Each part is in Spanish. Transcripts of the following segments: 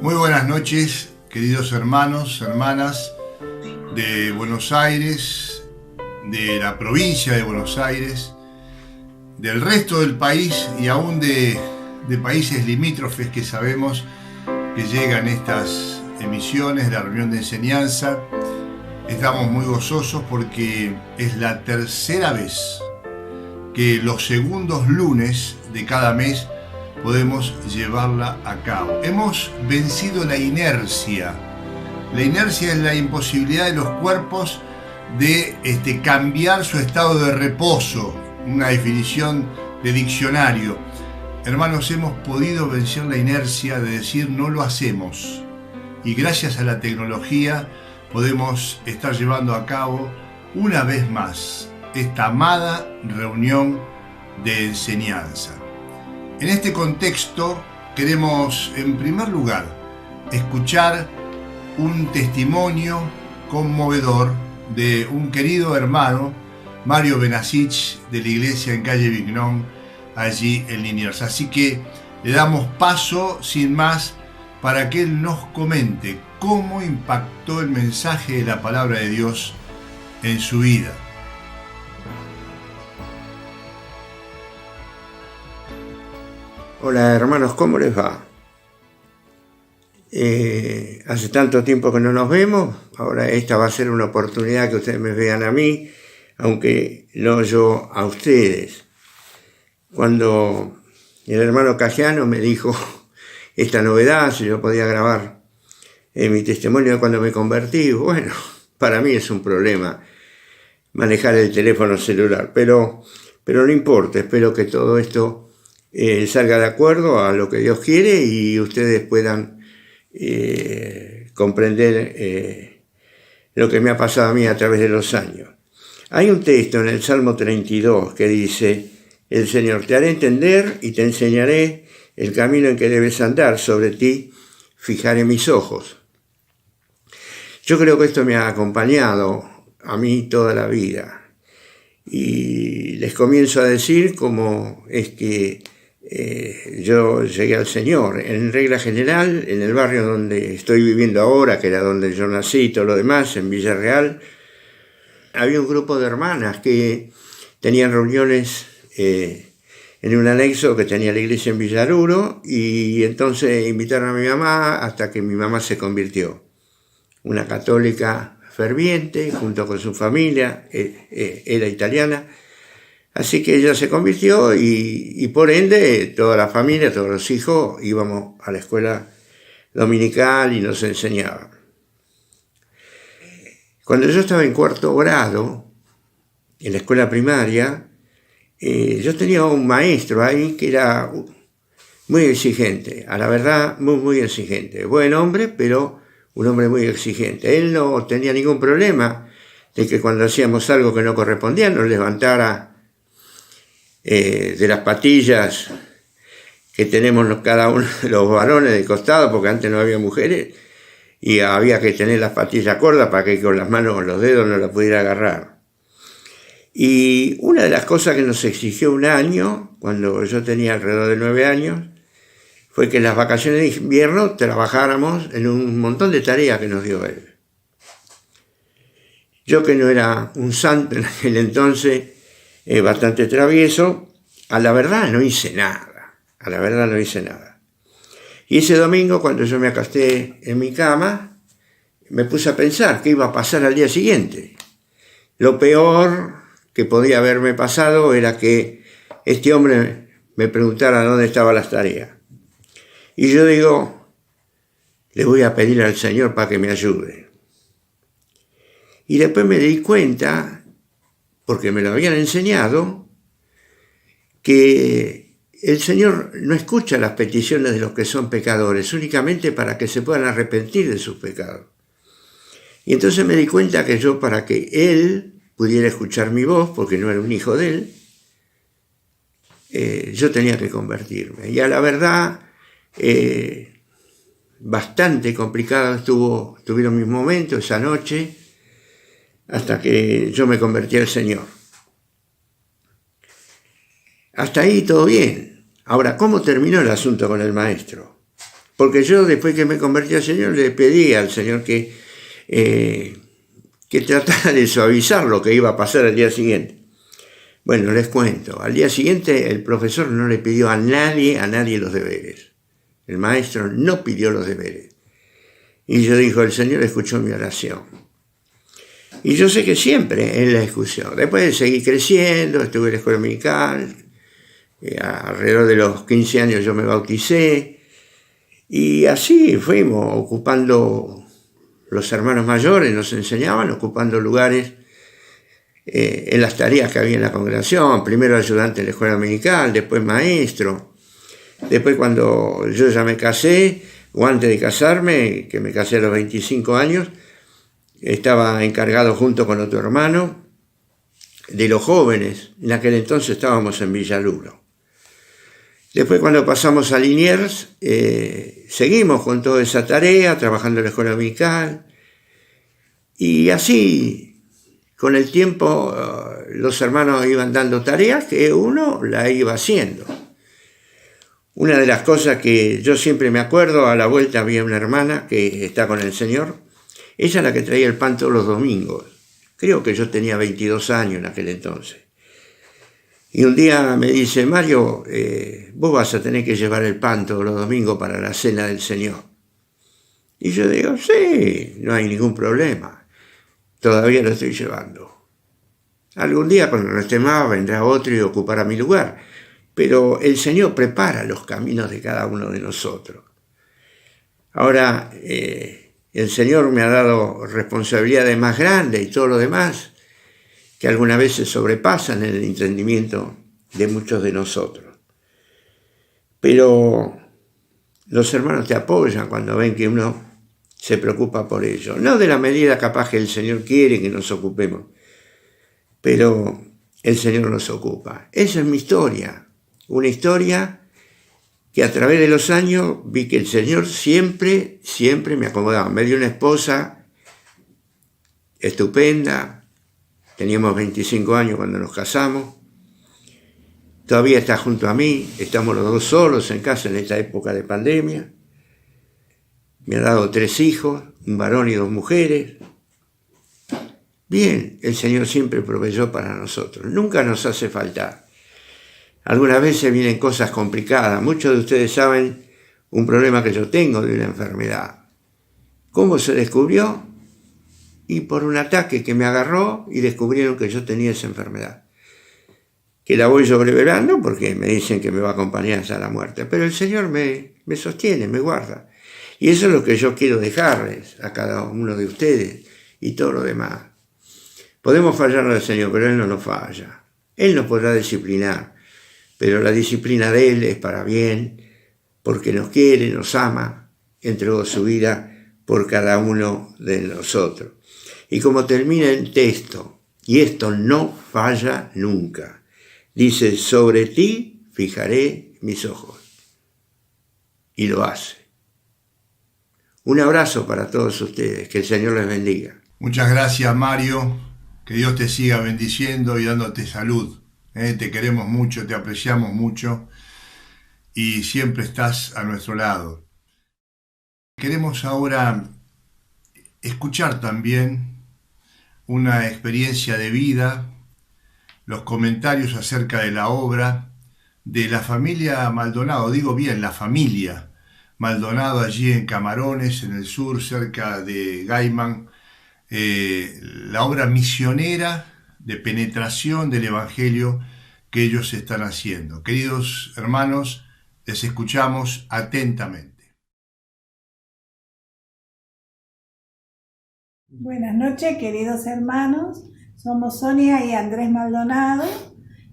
Muy buenas noches, queridos hermanos, hermanas de Buenos Aires, de la provincia de Buenos Aires, del resto del país y aún de países limítrofes que sabemos que llegan estas emisiones de la reunión de enseñanza. Estamos muy gozosos porque es la tercera vez que los segundos lunes de cada mes podemos llevarla a cabo. Hemos vencido la inercia. La inercia es la imposibilidad de los cuerpos de cambiar su estado de reposo, una definición de diccionario. Hermanos, hemos podido vencer la inercia de decir no lo hacemos, y gracias a la tecnología podemos estar llevando a cabo una vez más esta amada reunión de enseñanza. En este contexto queremos, en primer lugar, escuchar un testimonio conmovedor de un querido hermano, Mario Benasich, de la iglesia en calle Vignón, allí en Liniers. Así que le damos paso, sin más, para que él nos comente cómo impactó el mensaje de la palabra de Dios en su vida. Hola hermanos, ¿cómo les va? Hace tanto tiempo que no nos vemos, ahora esta va a ser una oportunidad que ustedes me vean a mí, aunque no yo a ustedes. Cuando el hermano Cajano me dijo esta novedad, si yo podía grabar mi testimonio de cuando me convertí, bueno, para mí es un problema manejar el teléfono celular, pero no importa, espero que todo esto salga de acuerdo a lo que Dios quiere y ustedes puedan comprender lo que me ha pasado a mí a través de los años. Hay un texto en el Salmo 32 que dice: el Señor te hará entender y te enseñaré el camino en que debes andar, sobre ti fijaré mis ojos. Yo creo que esto me ha acompañado a mí toda la vida y les comienzo a decir cómo es que yo llegué al Señor. En regla general, en el barrio donde estoy viviendo ahora, que era donde yo nací y todo lo demás, en Villarreal, había un grupo de hermanas que tenían reuniones en un anexo que tenía la iglesia en Villaruro, y entonces invitaron a mi mamá hasta que mi mamá se convirtió. Una católica ferviente, junto con su familia, era italiana. Así que ella se convirtió y por ende toda la familia, todos los hijos íbamos a la escuela dominical y nos enseñaban. Cuando yo estaba en cuarto grado, en la escuela primaria, yo tenía un maestro ahí que era muy exigente, a la verdad muy exigente. Buen hombre, pero un hombre muy exigente. Él no tenía ningún problema de que cuando hacíamos algo que no correspondía nos levantara de las patillas que tenemos cada uno de los varones de costado, porque antes no había mujeres y había que tener las patillas cortas para que con las manos o los dedos no la pudiera agarrar. Y una de las cosas que nos exigió un año, cuando yo tenía alrededor de 9 años, fue que en las vacaciones de invierno trabajáramos en un montón de tareas que nos dio él. Yo, que no era un santo en aquel entonces, bastante travieso, a la verdad no hice nada. Y ese domingo, cuando yo me acosté en mi cama, me puse a pensar qué iba a pasar al día siguiente. Lo peor que podía haberme pasado era que este hombre me preguntara dónde estaban las tareas. Y yo digo, le voy a pedir al Señor para que me ayude. Y después me di cuenta, porque me lo habían enseñado, que el Señor no escucha las peticiones de los que son pecadores, únicamente para que se puedan arrepentir de sus pecados. Y entonces me di cuenta que yo, para que Él pudiera escuchar mi voz, porque no era un hijo de Él, yo tenía que convertirme. Y a la verdad, bastante complicado estuvieron mis momentos esa noche, hasta que yo me convertí al Señor. Hasta ahí todo bien. Ahora, ¿cómo terminó el asunto con el maestro? Porque yo, después que me convertí al Señor, le pedí al Señor que tratara de suavizar lo que iba a pasar al día siguiente. Bueno, les cuento. Al día siguiente el profesor no le pidió a nadie los deberes. El maestro no pidió los deberes. Y yo dijo, el Señor escuchó mi oración. Y yo sé que siempre Él la escuchó. Después seguí creciendo, estuve en la escuela dominical. Alrededor de los 15 años yo me bauticé. Y así fuimos ocupando, los hermanos mayores nos enseñaban, ocupando lugares en las tareas que había en la congregación. Primero ayudante en la escuela dominical, después maestro. Después, cuando yo ya me casé, o antes de casarme, que me casé a los 25 años, estaba encargado junto con otro hermano de los jóvenes. En aquel entonces estábamos en Villaluro. Después, cuando pasamos a Liniers, seguimos con toda esa tarea, trabajando en la escuela dominical. Y así, con el tiempo, los hermanos iban dando tareas que uno la iba haciendo. Una de las cosas que yo siempre me acuerdo, a la vuelta había una hermana que está con el Señor. Ella es la que traía el pan todos los domingos. Creo que yo tenía 22 años en aquel entonces. Y un día me dice, Mario, vos vas a tener que llevar el pan todos los domingos para la cena del Señor. Y yo digo, sí, no hay ningún problema. Todavía lo estoy llevando. Algún día, cuando no esté más, vendrá otro y ocupará mi lugar. Pero el Señor prepara los caminos de cada uno de nosotros. Ahora, el Señor me ha dado responsabilidades más grandes y todo lo demás, que algunas veces sobrepasan el entendimiento de muchos de nosotros. Pero los hermanos te apoyan cuando ven que uno se preocupa por ello. No de la medida capaz que el Señor quiere que nos ocupemos, pero el Señor nos ocupa. Esa es mi historia, una historia que a través de los años vi que el Señor siempre me acomodaba. Me dio una esposa estupenda, teníamos 25 años cuando nos casamos, todavía está junto a mí, estamos los dos solos en casa en esta época de pandemia. Me ha dado 3 hijos, un varón y 2 mujeres. Bien, el Señor siempre proveyó para nosotros, nunca nos hace faltar. Algunas veces vienen cosas complicadas. Muchos de ustedes saben un problema que yo tengo de una enfermedad. ¿Cómo se descubrió? Y por un ataque que me agarró y descubrieron que yo tenía esa enfermedad. Que la voy sobrevelando porque me dicen que me va a acompañar hasta la muerte. Pero el Señor me sostiene, me guarda. Y eso es lo que yo quiero dejarles a cada uno de ustedes y todo lo demás. Podemos fallar al Señor, pero Él no nos falla. Él nos podrá disciplinar, pero la disciplina de Él es para bien, porque nos quiere, nos ama, entregó su vida por cada uno de nosotros. Y como termina el texto, y esto no falla nunca, dice, sobre ti fijaré mis ojos. Y lo hace. Un abrazo para todos ustedes, que el Señor les bendiga. Muchas gracias, Mario, que Dios te siga bendiciendo y dándote salud. Te queremos mucho, te apreciamos mucho y siempre estás a nuestro lado. Queremos ahora escuchar también una experiencia de vida, los comentarios acerca de la obra de la familia Maldonado, digo bien, la familia Maldonado allí en Camarones, en el sur, cerca de Gaiman, la obra misionera de penetración del Evangelio que ellos están haciendo. Queridos hermanos, les escuchamos atentamente. Buenas noches, queridos hermanos. Somos Sonia y Andrés Maldonado.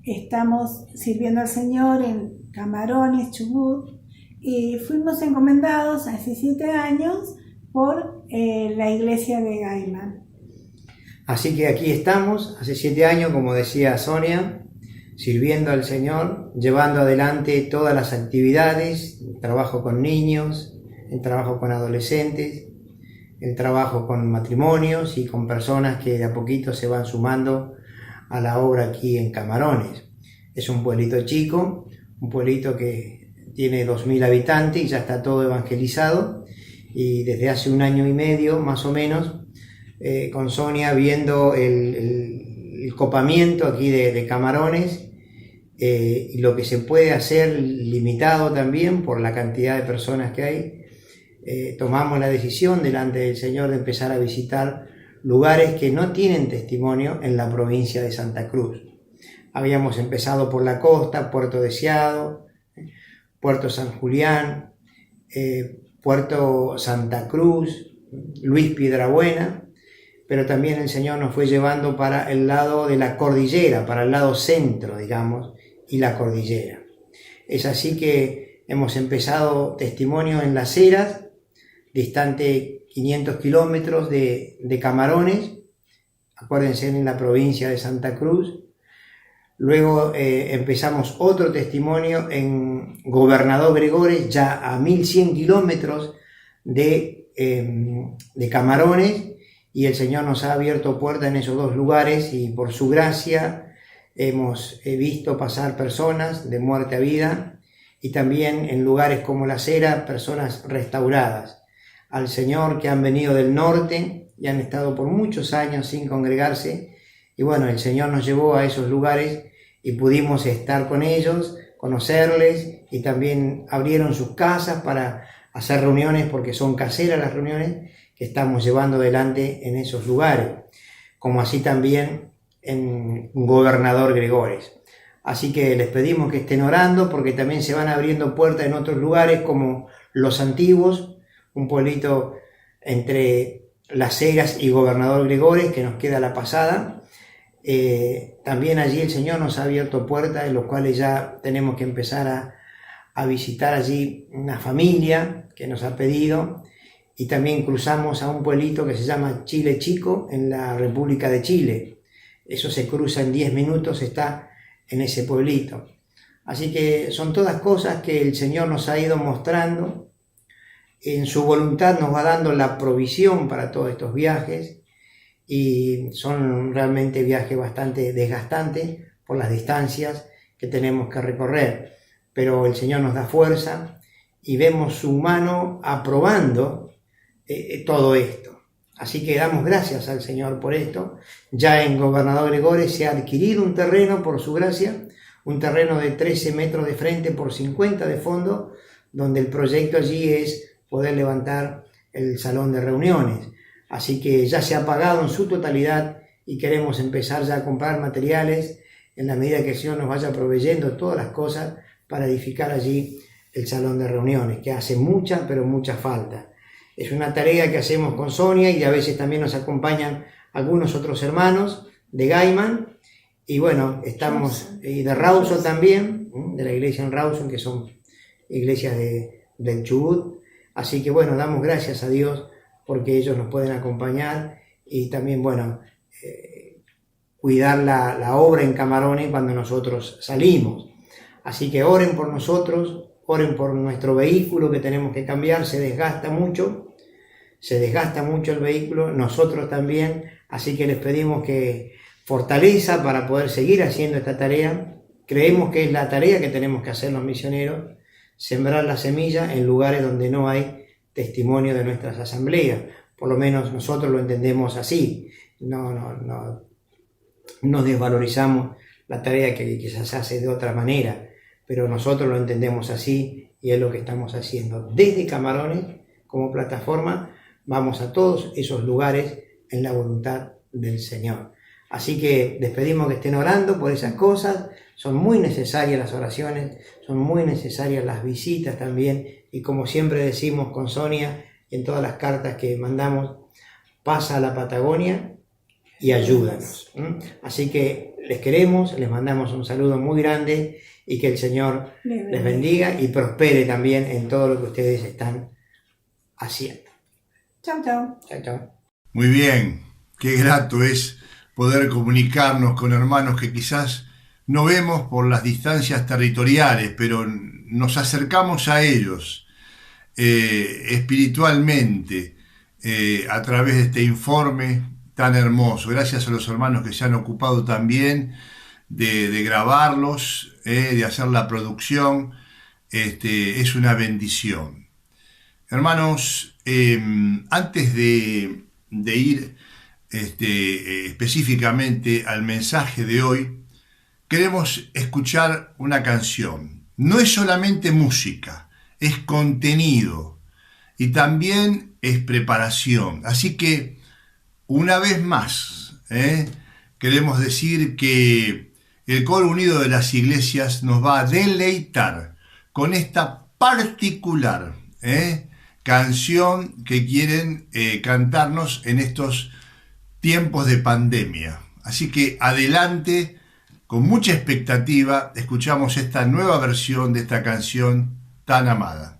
Estamos sirviendo al Señor en Camarones, Chubut, y fuimos encomendados hace 7 años por la iglesia de Gaiman. Así que aquí estamos, hace 7 años, como decía Sonia, sirviendo al Señor, llevando adelante todas las actividades, el trabajo con niños, el trabajo con adolescentes, el trabajo con matrimonios y con personas que de a poquito se van sumando a la obra aquí en Camarones. Es un pueblito chico, un pueblito que tiene 2000 habitantes y ya está todo evangelizado. Y desde hace 1 año y medio, más o menos, con Sonia viendo el copamiento aquí de camarones, y lo que se puede hacer limitado también por la cantidad de personas que hay, tomamos la decisión delante del Señor de empezar a visitar lugares que no tienen testimonio en la provincia de Santa Cruz. Habíamos empezado por la costa, Puerto Deseado, Puerto San Julián, Puerto Santa Cruz, Luis Piedrabuena, pero también el Señor nos fue llevando para el lado de la cordillera, para el lado centro, digamos, y la cordillera. Es así que hemos empezado testimonio en Las Heras, distante 500 kilómetros de Camarones, acuérdense, en la provincia de Santa Cruz. Luego empezamos otro testimonio en Gobernador Gregores, ya a 1100 kilómetros de Camarones, y el Señor nos ha abierto puertas en esos 2 lugares, y por su gracia hemos visto pasar personas de muerte a vida, y también en lugares como Las Heras, personas restauradas al Señor, que han venido del norte y han estado por muchos años sin congregarse. Y bueno, el Señor nos llevó a esos lugares y pudimos estar con ellos, conocerles, y también abrieron sus casas para hacer reuniones, porque son caseras las reuniones que estamos llevando adelante en esos lugares, como así también en Gobernador Gregores. Así que les pedimos que estén orando, porque también se van abriendo puertas en otros lugares como Los Antiguos, un pueblito entre Las Heras y Gobernador Gregores, que nos queda la pasada. También allí el Señor nos ha abierto puertas, en los cuales ya tenemos que empezar a visitar allí una familia que nos ha pedido, y también cruzamos a un pueblito que se llama Chile Chico, en la República de Chile. Eso se cruza en 10 minutos, está en ese pueblito. Así que son todas cosas que el Señor nos ha ido mostrando. En su voluntad nos va dando la provisión para todos estos viajes, y son realmente viajes bastante desgastantes por las distancias que tenemos que recorrer, pero el Señor nos da fuerza y vemos su mano aprobando todo esto. Así que damos gracias al Señor por esto. Ya en Gobernador Gregores se ha adquirido un terreno por su gracia, un terreno de 13 metros de frente por 50 de fondo, donde el proyecto allí es poder levantar el salón de reuniones. Así que ya se ha pagado en su totalidad, y queremos empezar ya a comprar materiales en la medida que el Señor nos vaya proveyendo todas las cosas para edificar allí el salón de reuniones, que hace mucha, pero mucha falta. Es una tarea que hacemos con Sonia, y a veces también nos acompañan algunos otros hermanos de Gaiman, y bueno, estamos, y de Rawson también, de la iglesia en Rawson, que son iglesias del Chubut. Así que bueno, damos gracias a Dios porque ellos nos pueden acompañar, y también, bueno, cuidar la obra en Camarones cuando nosotros salimos. Así que oren por nosotros, oren por nuestro vehículo que tenemos que cambiar, se desgasta mucho el vehículo, nosotros también, así que les pedimos que fortaleza para poder seguir haciendo esta tarea. Creemos que es la tarea que tenemos que hacer los misioneros, sembrar la semilla en lugares donde no hay testimonio de nuestras asambleas. Por lo menos nosotros lo entendemos así. No desvalorizamos la tarea que quizás se hace de otra manera, pero nosotros lo entendemos así, y es lo que estamos haciendo. Desde Camarones, como plataforma, vamos a todos esos lugares en la voluntad del Señor. Así que les pedimos que estén orando por esas cosas. Son muy necesarias las oraciones, son muy necesarias las visitas también, y como siempre decimos con Sonia, en todas las cartas que mandamos, pasa a la Patagonia y ayúdanos. Así que les queremos, les mandamos un saludo muy grande, y que el Señor les bendiga y prospere también en todo lo que ustedes están haciendo. Chau, chau. Chao, chao. Muy bien, qué grato es poder comunicarnos con hermanos que quizás no vemos por las distancias territoriales, pero nos acercamos a ellos espiritualmente a través de este informe tan hermoso. Gracias a los hermanos que se han ocupado también de grabarlos, de hacer la producción. es una bendición. Hermanos, antes de ir específicamente al mensaje de hoy, queremos escuchar una canción. No es solamente música, es contenido y también es preparación. Así que, una vez más, queremos decir que el Coro Unido de las Iglesias nos va a deleitar con esta particular canción que quieren cantarnos en estos tiempos de pandemia. Así que adelante, con mucha expectativa, escuchamos esta nueva versión de esta canción tan amada.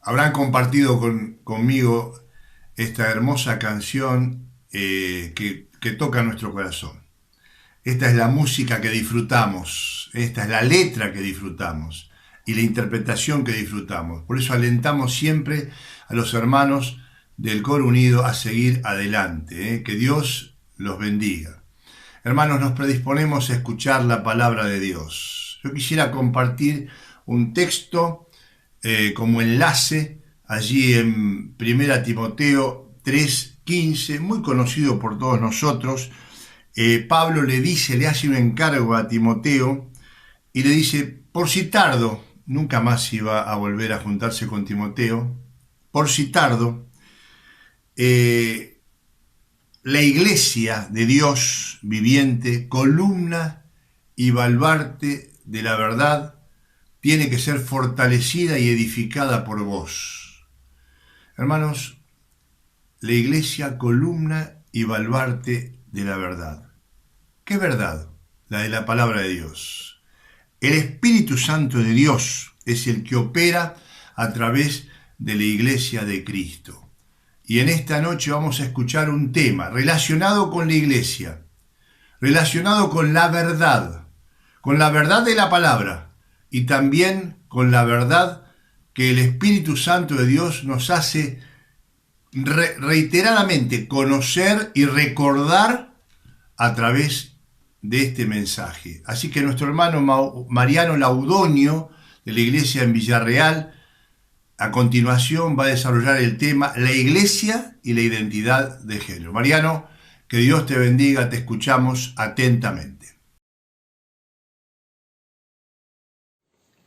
Habrán compartido conmigo esta hermosa canción que toca nuestro corazón. Esta es la música que disfrutamos, esta es la letra que disfrutamos y la interpretación que disfrutamos. Por eso alentamos siempre a los hermanos del Coro Unido a seguir adelante. Que Dios los bendiga. Hermanos, nos predisponemos a escuchar la palabra de Dios. Yo quisiera compartir un texto como enlace allí en 1 Timoteo 3:15, muy conocido por todos nosotros. Pablo le hace un encargo a Timoteo y le dice, por si tardo, nunca más iba a volver a juntarse con Timoteo, por si tardo, la iglesia de Dios viviente, columna y baluarte de la verdad, tiene que ser fortalecida y edificada por vos. Hermanos, la iglesia, columna y baluarte de la verdad. ¿Qué verdad? la de la palabra de Dios. El Espíritu Santo de Dios es el que opera a través de la Iglesia de Cristo. Y en esta noche vamos a escuchar un tema relacionado con la Iglesia, relacionado con la verdad de la palabra y también con la verdad que el Espíritu Santo de Dios nos hace reiteradamente conocer y recordar a través de este mensaje. Así que nuestro hermano Mariano Laudonio, de la iglesia en Villarreal, a continuación va a desarrollar el tema La Iglesia y la identidad de género. Mariano, que Dios te bendiga, te escuchamos atentamente.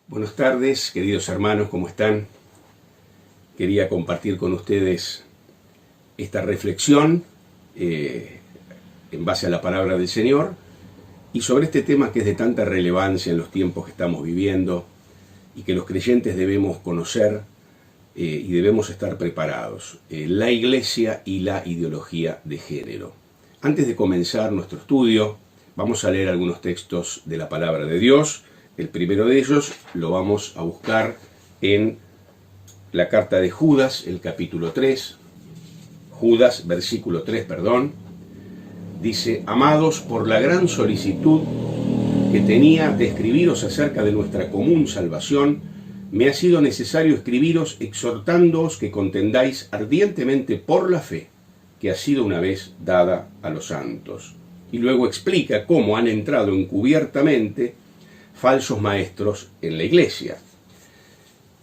Buenas tardes, queridos hermanos, ¿cómo están? Quería compartir con ustedes esta reflexión en base a la palabra del Señor y sobre este tema que es de tanta relevancia en los tiempos que estamos viviendo y que los creyentes debemos conocer y debemos estar preparados. La Iglesia y la ideología de género. Antes de comenzar nuestro estudio, vamos a leer algunos textos de la palabra de Dios. El primero de ellos lo vamos a buscar en la carta de Judas, el capítulo 3. Judas, versículo 3, dice: Amados, por la gran solicitud que tenía de escribiros acerca de nuestra común salvación, me ha sido necesario escribiros exhortándoos que contendáis ardientemente por la fe que ha sido una vez dada a los santos. Y luego explica cómo han entrado encubiertamente falsos maestros en la iglesia.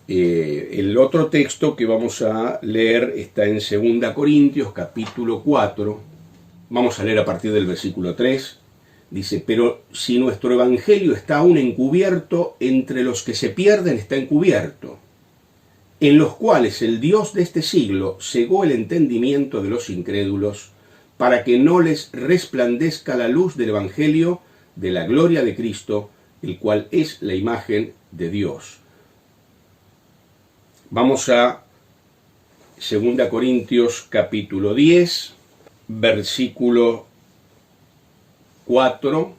El otro texto que vamos a leer está en 2 Corintios, capítulo 4. Vamos a leer a partir del versículo 3. Dice: pero si nuestro evangelio está aún encubierto, entre los que se pierden está encubierto, en los cuales el Dios de este siglo cegó el entendimiento de los incrédulos, para que no les resplandezca la luz del evangelio de la gloria de Cristo, el cual es la imagen de Dios. Vamos a 2 Corintios capítulo 10, versículo 4.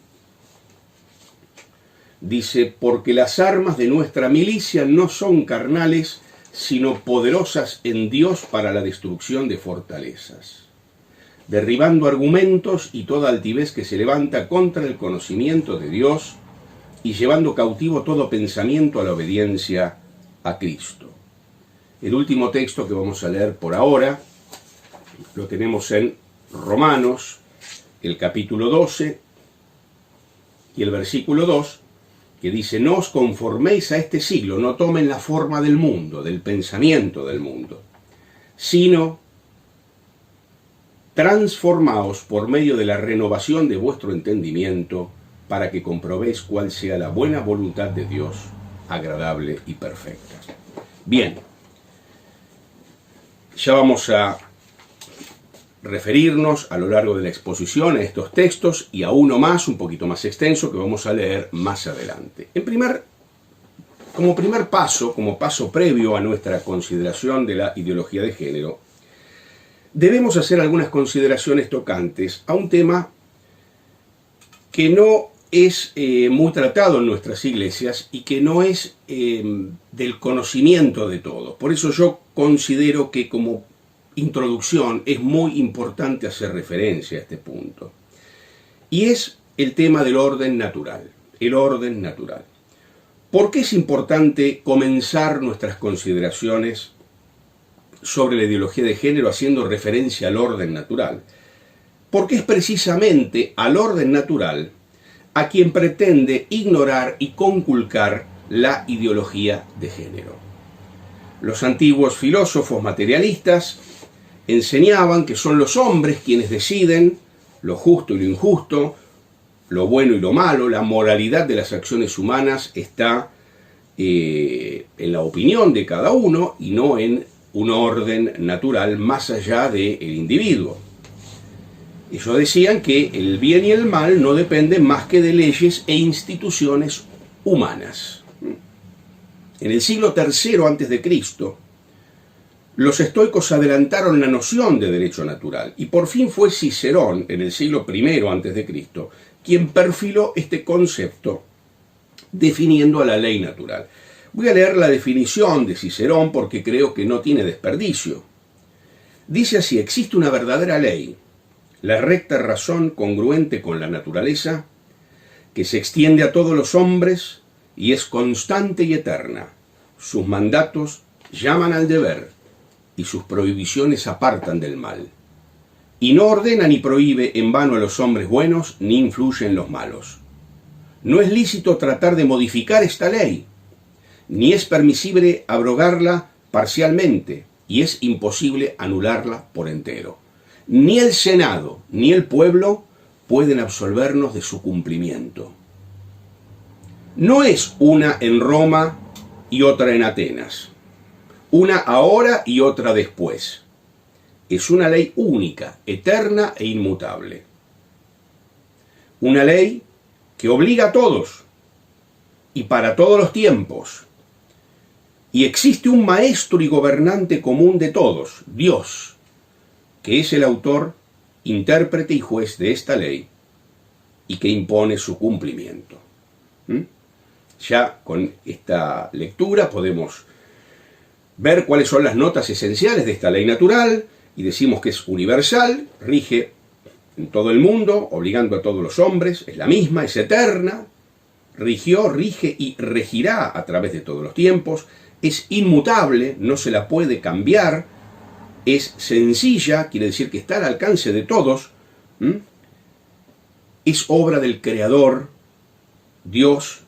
Dice: porque las armas de nuestra milicia no son carnales, sino poderosas en Dios para la destrucción de fortalezas, derribando argumentos y toda altivez que se levanta contra el conocimiento de Dios, y llevando cautivo todo pensamiento a la obediencia a Cristo. El último texto que vamos a leer por ahora lo tenemos en Romanos, el capítulo 12 y el versículo 2, que dice: no os conforméis a este siglo, no tomen la forma del mundo, del pensamiento del mundo, sino transformaos por medio de la renovación de vuestro entendimiento, para que comprobéis cuál sea la buena voluntad de Dios, agradable y perfecta. Bien, ya vamos a referirnos a lo largo de la exposición a estos textos y a uno más, un poquito más extenso, que vamos a leer más adelante. Como primer paso, como paso previo a nuestra consideración de la ideología de género, debemos hacer algunas consideraciones tocantes a un tema que no es muy tratado en nuestras iglesias y que no es del conocimiento de todos. Por eso yo considero que como introducción es muy importante hacer referencia a este punto. Y es el tema del orden natural. El orden natural. ¿Por qué es importante comenzar nuestras consideraciones sobre la ideología de género haciendo referencia al orden natural? Porque es precisamente al orden natural a quien pretende ignorar y conculcar la ideología de género. Los antiguos filósofos materialistas enseñaban que son los hombres quienes deciden lo justo y lo injusto, lo bueno y lo malo. La moralidad de las acciones humanas está en la opinión de cada uno y no en un orden natural más allá del individuo. Ellos decían que el bien y el mal no dependen más que de leyes e instituciones humanas. En el siglo III a.C., los estoicos adelantaron la noción de derecho natural, y por fin fue Cicerón, en el siglo I a.C., quien perfiló este concepto definiendo a la ley natural. Voy a leer la definición de Cicerón porque creo que no tiene desperdicio. Dice así: existe una verdadera ley, la recta razón congruente con la naturaleza, que se extiende a todos los hombres y es constante y eterna. Sus mandatos llaman al deber y sus prohibiciones apartan del mal. Y no ordena ni prohíbe en vano a los hombres buenos ni influye en los malos. No es lícito tratar de modificar esta ley, ni es permisible abrogarla parcialmente, y es imposible anularla por entero. Ni el Senado ni el pueblo pueden absolvernos de su cumplimiento. No es una en Roma y otra en Atenas, una ahora y otra después. Es una ley única, eterna e inmutable. Una ley que obliga a todos y para todos los tiempos. Y existe un maestro y gobernante común de todos, Dios, que es el autor, intérprete y juez de esta ley y que impone su cumplimiento. Ya con esta lectura podemos ver cuáles son las notas esenciales de esta ley natural y decimos que es universal, rige en todo el mundo, obligando a todos los hombres, es la misma, es eterna, rigió, rige y regirá a través de todos los tiempos, es inmutable, no se la puede cambiar, es sencilla, quiere decir que está al alcance de todos, es obra del Creador, Dios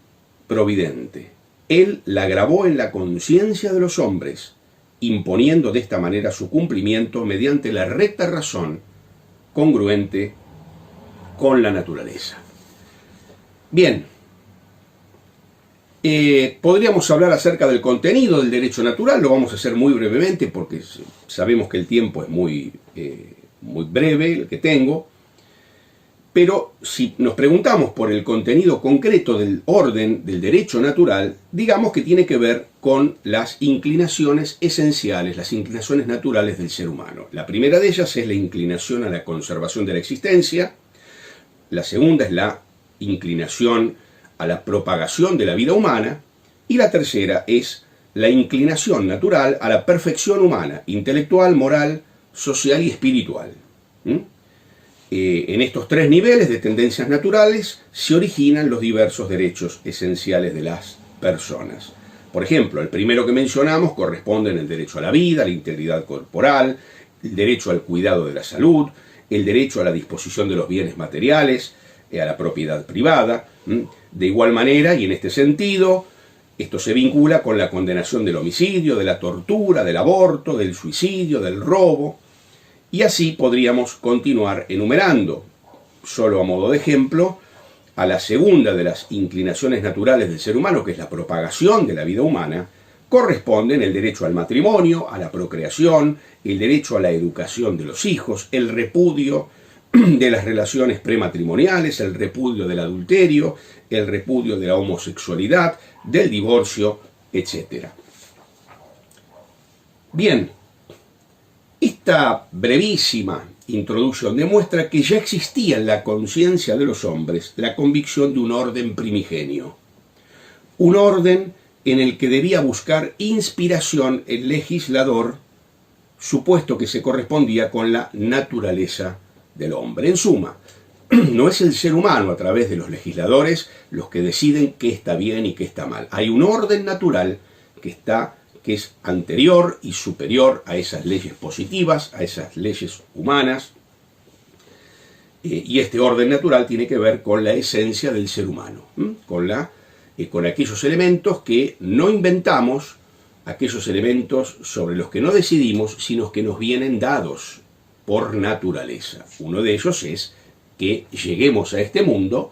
providente. Él la grabó en la conciencia de los hombres, imponiendo de esta manera su cumplimiento mediante la recta razón congruente con la naturaleza. Bien, podríamos hablar acerca del contenido del derecho natural, lo vamos a hacer muy brevemente porque sabemos que el tiempo es muy breve el que tengo, pero si nos preguntamos por el contenido concreto del orden del derecho natural, digamos que tiene que ver con las inclinaciones esenciales, las inclinaciones naturales del ser humano. La primera de ellas es la inclinación a la conservación de la existencia, la segunda es la inclinación a la propagación de la vida humana, y la tercera es la inclinación natural a la perfección humana, intelectual, moral, social y espiritual. En estos tres niveles de tendencias naturales se originan los diversos derechos esenciales de las personas. Por ejemplo, el primero que mencionamos corresponde en el derecho a la vida, a la integridad corporal, el derecho al cuidado de la salud, el derecho a la disposición de los bienes materiales, a la propiedad privada. De igual manera, y en este sentido, esto se vincula con la condenación del homicidio, de la tortura, del aborto, del suicidio, del robo, y así podríamos continuar enumerando. Solo a modo de ejemplo, a la segunda de las inclinaciones naturales del ser humano, que es la propagación de la vida humana, corresponden el derecho al matrimonio, a la procreación, el derecho a la educación de los hijos, el repudio de las relaciones prematrimoniales, el repudio del adulterio, el repudio de la homosexualidad, del divorcio, etc. Bien, esta brevísima introducción demuestra que ya existía en la conciencia de los hombres la convicción de un orden primigenio, un orden en el que debía buscar inspiración el legislador, supuesto que se correspondía con la naturaleza del hombre. En suma, no es el ser humano a través de los legisladores los que deciden qué está bien y qué está mal. Hay un orden natural que es anterior y superior a esas leyes positivas, a esas leyes humanas, y este orden natural tiene que ver con la esencia del ser humano, con aquellos elementos que no inventamos, aquellos elementos sobre los que no decidimos, sino que nos vienen dados por naturaleza. Uno de ellos es que lleguemos a este mundo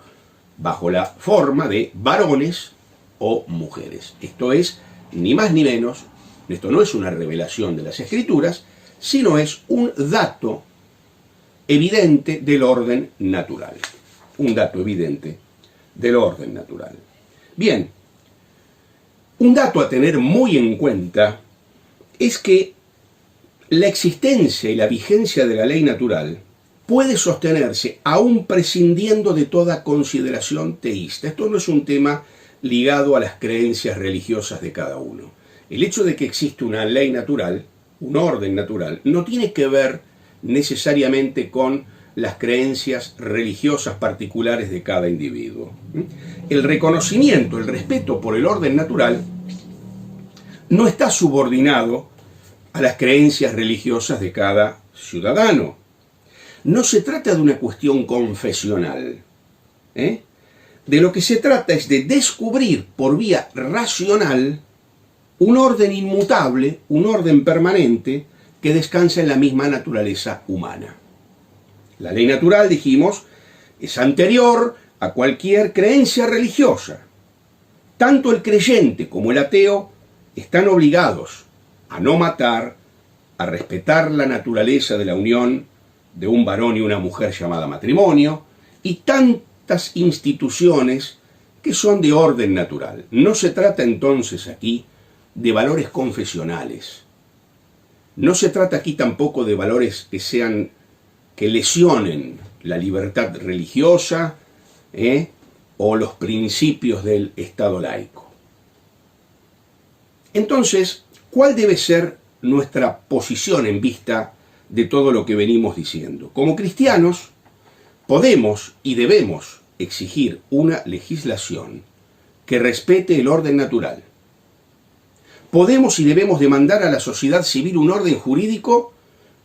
bajo la forma de varones o mujeres. Esto es ni más ni menos, esto no es una revelación de las Escrituras, sino es un dato evidente del orden natural. Un dato evidente del orden natural. Bien, un dato a tener muy en cuenta es que la existencia y la vigencia de la ley natural puede sostenerse aún prescindiendo de toda consideración teísta. Esto no es un tema ligado a las creencias religiosas de cada uno. El hecho de que existe una ley natural, un orden natural, no tiene que ver necesariamente con las creencias religiosas particulares de cada individuo. El reconocimiento, el respeto por el orden natural no está subordinado a las creencias religiosas de cada ciudadano. No se trata de una cuestión confesional. De lo que se trata es de descubrir por vía racional un orden inmutable, un orden permanente que descansa en la misma naturaleza humana. La ley natural, dijimos, es anterior a cualquier creencia religiosa. Tanto el creyente como el ateo están obligados a no matar, a respetar la naturaleza de la unión de un varón y una mujer llamada matrimonio, y tantas instituciones que son de orden natural. No se trata entonces aquí de valores confesionales. No se trata aquí tampoco de valores que lesionen la libertad religiosa o los principios del Estado laico. Entonces, ¿cuál debe ser nuestra posición en vista de todo lo que venimos diciendo? Como cristianos, podemos y debemos exigir una legislación que respete el orden natural. Podemos y debemos demandar a la sociedad civil un orden jurídico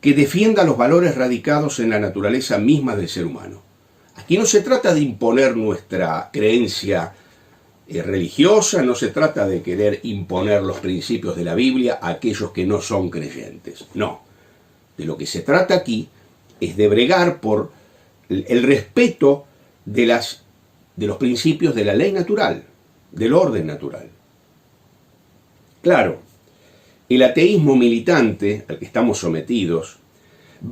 que defienda los valores radicados en la naturaleza misma del ser humano. Aquí no se trata de imponer nuestra creencia religiosa, no se trata de querer imponer los principios de la Biblia a aquellos que no son creyentes. No. De lo que se trata aquí es de bregar por el respeto de los principios de la ley natural, del orden natural. Claro, el ateísmo militante al que estamos sometidos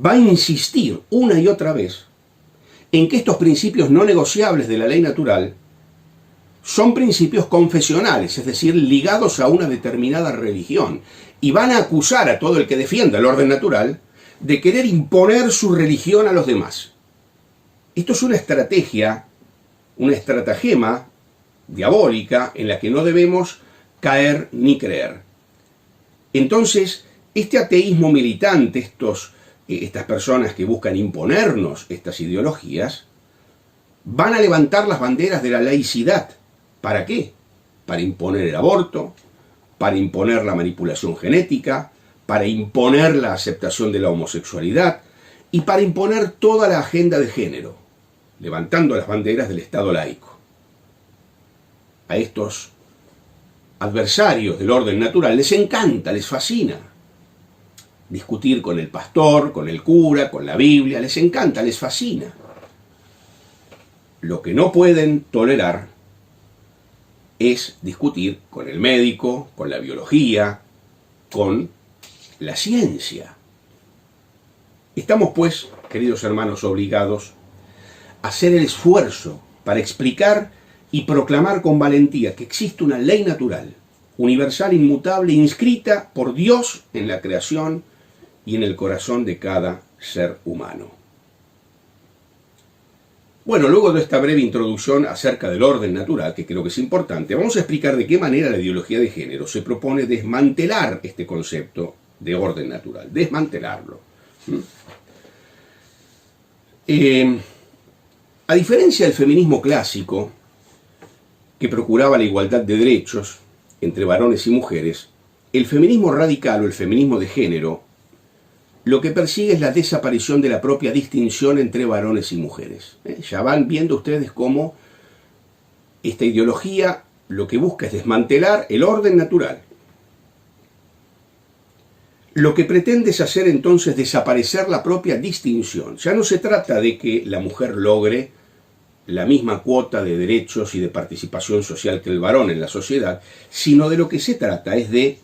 va a insistir una y otra vez en que estos principios no negociables de la ley natural son principios confesionales, es decir, ligados a una determinada religión, y van a acusar a todo el que defienda el orden natural de querer imponer su religión a los demás. Esto es una estrategia, una estratagema diabólica en la que no debemos caer ni creer. Entonces, este ateísmo militante, estas personas que buscan imponernos estas ideologías, van a levantar las banderas de la laicidad. ¿Para qué? Para imponer el aborto, para imponer la manipulación genética, para imponer la aceptación de la homosexualidad y para imponer toda la agenda de género, levantando las banderas del Estado laico. A estos adversarios del orden natural les encanta, les fascina discutir con el pastor, con el cura, con la Biblia, les encanta, les fascina. Lo que no pueden tolerar es discutir con el médico, con la biología, con la ciencia. Estamos, pues, queridos hermanos, obligados a hacer el esfuerzo para explicar y proclamar con valentía que existe una ley natural, universal, inmutable, inscrita por Dios en la creación y en el corazón de cada ser humano. Bueno, luego de esta breve introducción acerca del orden natural, que creo que es importante, vamos a explicar de qué manera la ideología de género se propone desmantelar este concepto de orden natural, desmantelarlo. A diferencia del feminismo clásico, que procuraba la igualdad de derechos entre varones y mujeres, el feminismo radical o el feminismo de género lo que persigue es la desaparición de la propia distinción entre varones y mujeres. Ya van viendo ustedes cómo esta ideología lo que busca es desmantelar el orden natural. Lo que pretende es hacer entonces desaparecer la propia distinción. Ya no se trata de que la mujer logre la misma cuota de derechos y de participación social que el varón en la sociedad, sino de lo que se trata es de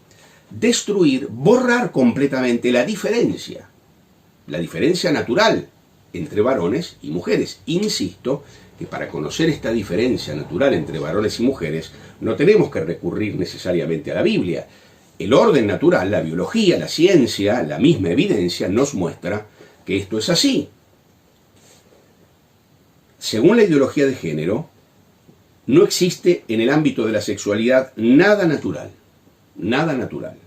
destruir, borrar completamente la diferencia natural entre varones y mujeres. Insisto que para conocer esta diferencia natural entre varones y mujeres no tenemos que recurrir necesariamente a la Biblia. El orden natural, la biología, la ciencia, la misma evidencia nos muestra que esto es así. Según la ideología de género, no existe en el ámbito de la sexualidad nada natural. Nada natural.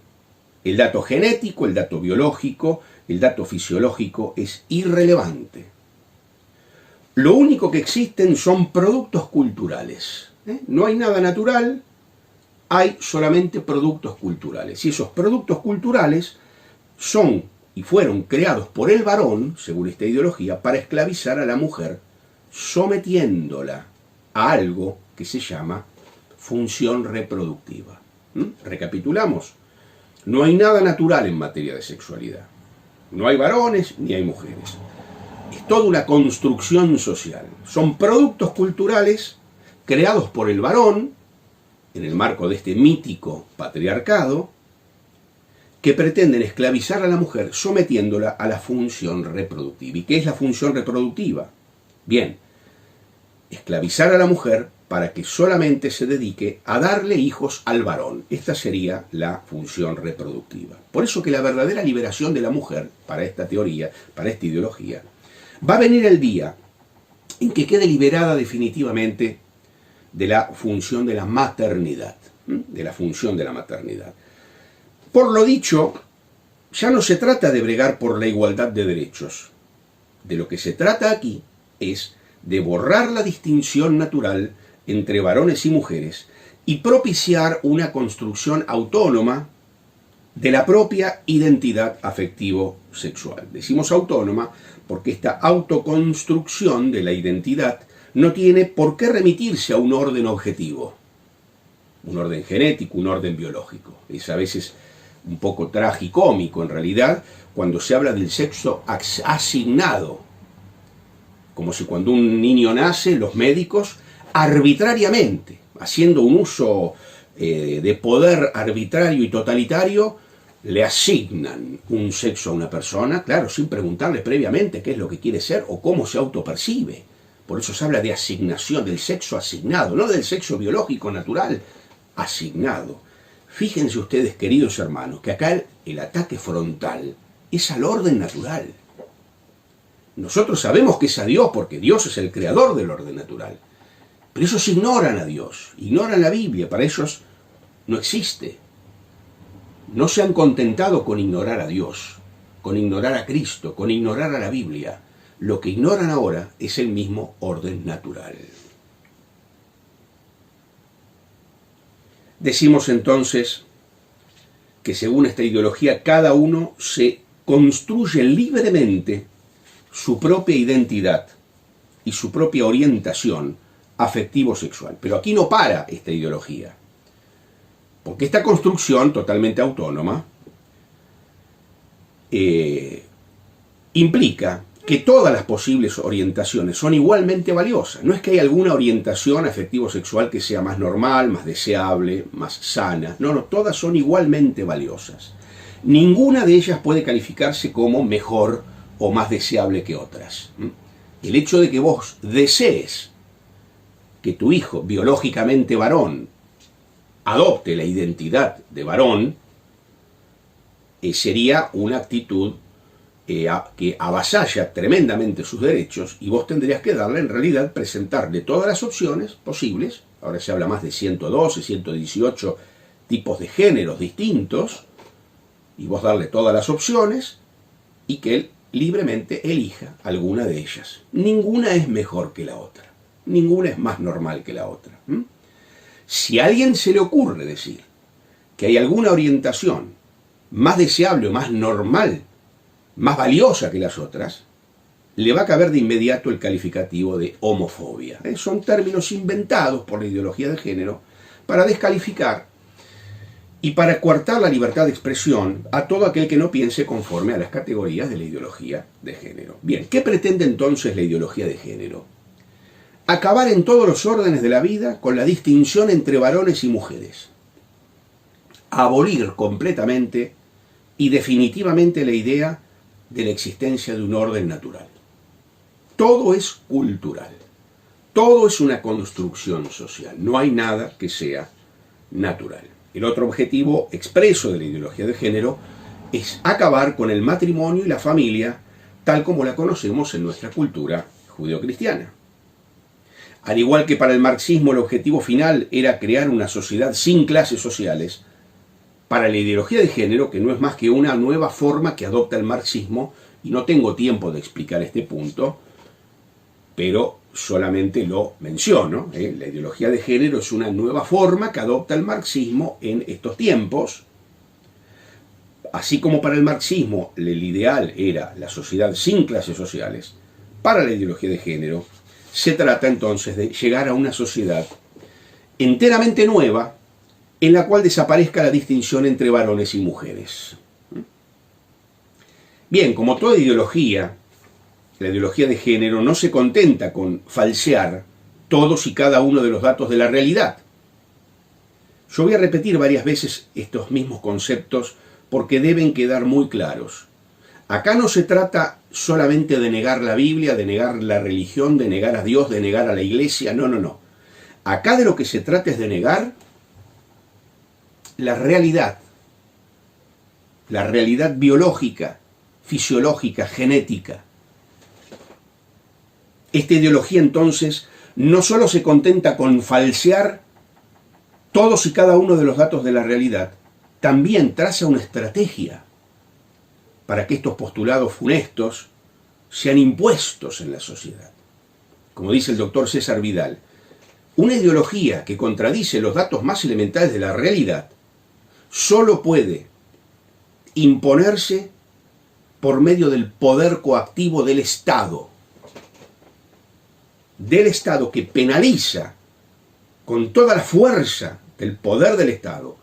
El dato genético, el dato biológico, el dato fisiológico es irrelevante. Lo único que existen son productos culturales. No hay nada natural, hay solamente productos culturales. Y esos productos culturales son y fueron creados por el varón, según esta ideología, para esclavizar a la mujer, sometiéndola a algo que se llama función reproductiva. Recapitulamos. No hay nada natural en materia de sexualidad. No hay varones ni hay mujeres. Es toda una construcción social. Son productos culturales creados por el varón, en el marco de este mítico patriarcado, que pretenden esclavizar a la mujer sometiéndola a la función reproductiva. ¿Y qué es la función reproductiva? Bien, esclavizar a la mujer para que solamente se dedique a darle hijos al varón. Esta sería la función reproductiva. Por eso que la verdadera liberación de la mujer, para esta teoría, para esta ideología, va a venir el día en que quede liberada definitivamente de la función de la maternidad, de la función de la maternidad. Por lo dicho, ya no se trata de bregar por la igualdad de derechos. De lo que se trata aquí es de borrar la distinción natural entre varones y mujeres y propiciar una construcción autónoma de la propia identidad afectivo-sexual. Decimos autónoma porque esta autoconstrucción de la identidad no tiene por qué remitirse a un orden objetivo, un orden genético, un orden biológico. Es a veces un poco tragicómico en realidad cuando se habla del sexo asignado, como si cuando un niño nace los médicos arbitrariamente, haciendo un uso de poder arbitrario y totalitario, le asignan un sexo a una persona, claro, sin preguntarle previamente qué es lo que quiere ser o cómo se autopercibe. Por eso se habla de asignación, del sexo asignado, no del sexo biológico natural, asignado. Fíjense ustedes, queridos hermanos, que acá el ataque frontal es al orden natural. Nosotros sabemos que es a Dios porque Dios es el creador del orden natural. Pero ellos ignoran a Dios, ignoran la Biblia, para ellos no existe. No se han contentado con ignorar a Dios, con ignorar a Cristo, con ignorar a la Biblia. Lo que ignoran ahora es el mismo orden natural. Decimos entonces que según esta ideología cada uno se construye libremente su propia identidad y su propia orientación afectivo-sexual. Pero aquí no para esta ideología, porque esta construcción totalmente autónoma implica que todas las posibles orientaciones son igualmente valiosas. No es que hay alguna orientación afectivo-sexual que sea más normal, más deseable, más sana. No, todas son igualmente valiosas. Ninguna de ellas puede calificarse como mejor o más deseable que otras. El hecho de que vos desees que tu hijo, biológicamente varón, adopte la identidad de varón, sería una actitud que avasalla tremendamente sus derechos, y vos tendrías que darle, en realidad, presentarle todas las opciones posibles. Ahora se habla más de 112, 118 tipos de géneros distintos, y vos darle todas las opciones y que él libremente elija alguna de ellas. Ninguna es mejor que la otra, ninguna es más normal que la otra. Si a alguien se le ocurre decir que hay alguna orientación más deseable o más normal, más valiosa que las otras, le va a caber de inmediato el calificativo de homofobia. Son términos inventados por la ideología de género para descalificar y para coartar la libertad de expresión a todo aquel que no piense conforme a las categorías de la ideología de género. Bien, ¿qué pretende entonces la ideología de género? Acabar en todos los órdenes de la vida con la distinción entre varones y mujeres. Abolir completamente y definitivamente la idea de la existencia de un orden natural. Todo es cultural. Todo es una construcción social. No hay nada que sea natural. El otro objetivo expreso de la ideología de género es acabar con el matrimonio y la familia tal como la conocemos en nuestra cultura judeocristiana. Al igual que para el marxismo el objetivo final era crear una sociedad sin clases sociales, para la ideología de género, que no es más que una nueva forma que adopta el marxismo, y no tengo tiempo de explicar este punto, pero solamente lo menciono, la ideología de género es una nueva forma que adopta el marxismo en estos tiempos. Así como para el marxismo el ideal era la sociedad sin clases sociales, para la ideología de género se trata entonces de llegar a una sociedad enteramente nueva en la cual desaparezca la distinción entre varones y mujeres. Bien, como toda ideología, la ideología de género no se contenta con falsear todos y cada uno de los datos de la realidad. Yo voy a repetir varias veces estos mismos conceptos porque deben quedar muy claros. Acá no se trata solamente de negar la Biblia, de negar la religión, de negar a Dios, de negar a la iglesia, no. Acá de lo que se trata es de negar la realidad biológica, fisiológica, genética. Esta ideología entonces no solo se contenta con falsear todos y cada uno de los datos de la realidad, también traza una estrategia para que estos postulados funestos sean impuestos en la sociedad. Como dice el doctor César Vidal, una ideología que contradice los datos más elementales de la realidad solo puede imponerse por medio del poder coactivo del Estado que penaliza con toda la fuerza del poder del Estado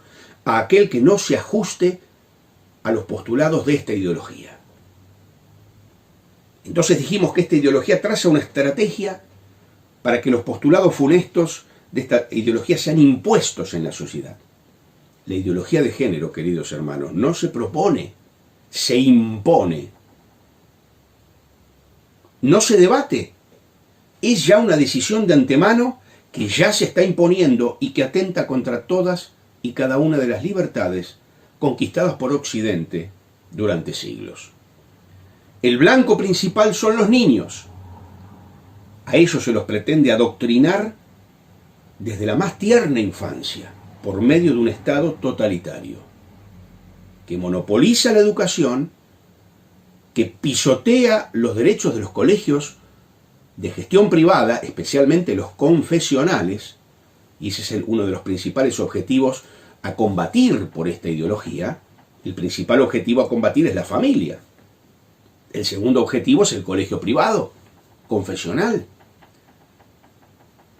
a aquel que no se ajuste a los postulados de esta ideología. Entonces dijimos que esta ideología traza una estrategia para que los postulados funestos de esta ideología sean impuestos en la sociedad. La ideología de género, queridos hermanos, no se propone, se impone. No se debate. Es ya una decisión de antemano que ya se está imponiendo y que atenta contra todas y cada una de las libertades conquistadas por Occidente durante siglos. El blanco principal son los niños. A ellos se los pretende adoctrinar desde la más tierna infancia, por medio de un Estado totalitario, que monopoliza la educación, que pisotea los derechos de los colegios de gestión privada, especialmente los confesionales, y ese es uno de los principales objetivos a combatir por esta ideología. El principal objetivo a combatir es la familia. El segundo objetivo es el colegio privado, confesional.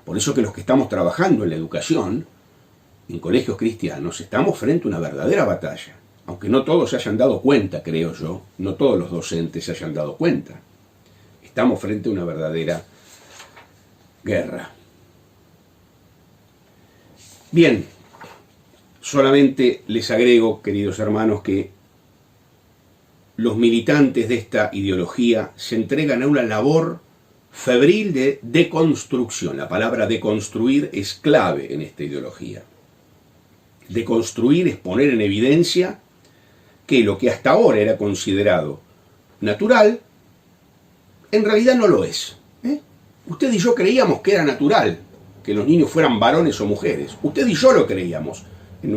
Por eso que los que estamos trabajando en la educación, en colegios cristianos, estamos frente a una verdadera batalla. Aunque no todos se hayan dado cuenta, creo yo, no todos los docentes se hayan dado cuenta. Estamos frente a una verdadera guerra. Bien, solamente les agrego, queridos hermanos, que los militantes de esta ideología se entregan a una labor febril de deconstrucción. La palabra deconstruir es clave en esta ideología. Deconstruir es poner en evidencia que lo que hasta ahora era considerado natural, en realidad no lo es. Usted y yo creíamos que era natural que los niños fueran varones o mujeres. Usted y yo lo creíamos en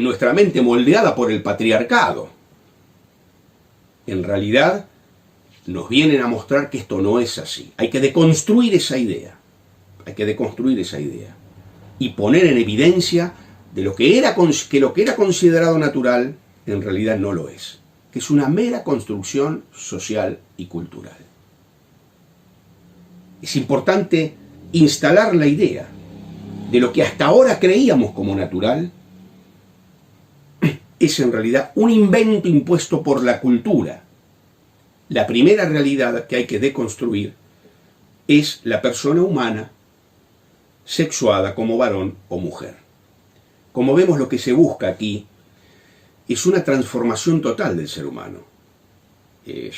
nuestra mente moldeada por el patriarcado. En realidad nos vienen a mostrar que esto no es así. Hay que deconstruir esa idea. Y poner en evidencia de lo que era considerado natural, en realidad no lo es. Que es una mera construcción social y cultural. Es importante instalar la idea de lo que hasta ahora creíamos como natural, es en realidad un invento impuesto por la cultura. La primera realidad que hay que deconstruir es la persona humana sexuada como varón o mujer. Como vemos, lo que se busca aquí es una transformación total del ser humano.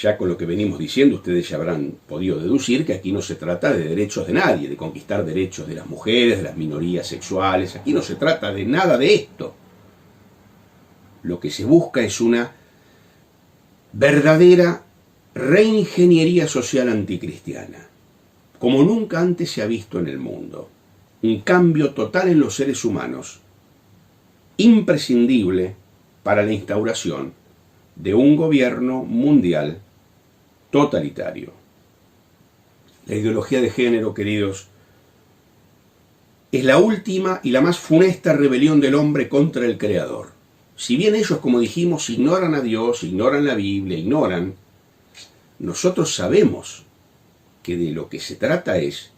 Ya con lo que venimos diciendo, ustedes ya habrán podido deducir que aquí no se trata de derechos de nadie, de conquistar derechos de las mujeres, de las minorías sexuales. Aquí no se trata de nada de esto. Lo que se busca es una verdadera reingeniería social anticristiana, como nunca antes se ha visto en el mundo. Un cambio total en los seres humanos, imprescindible para la instauración de un gobierno mundial totalitario. La ideología de género, queridos, es la última y la más funesta rebelión del hombre contra el Creador. Si bien ellos, como dijimos, ignoran a Dios, ignoran la Biblia, nosotros sabemos que de lo que se trata es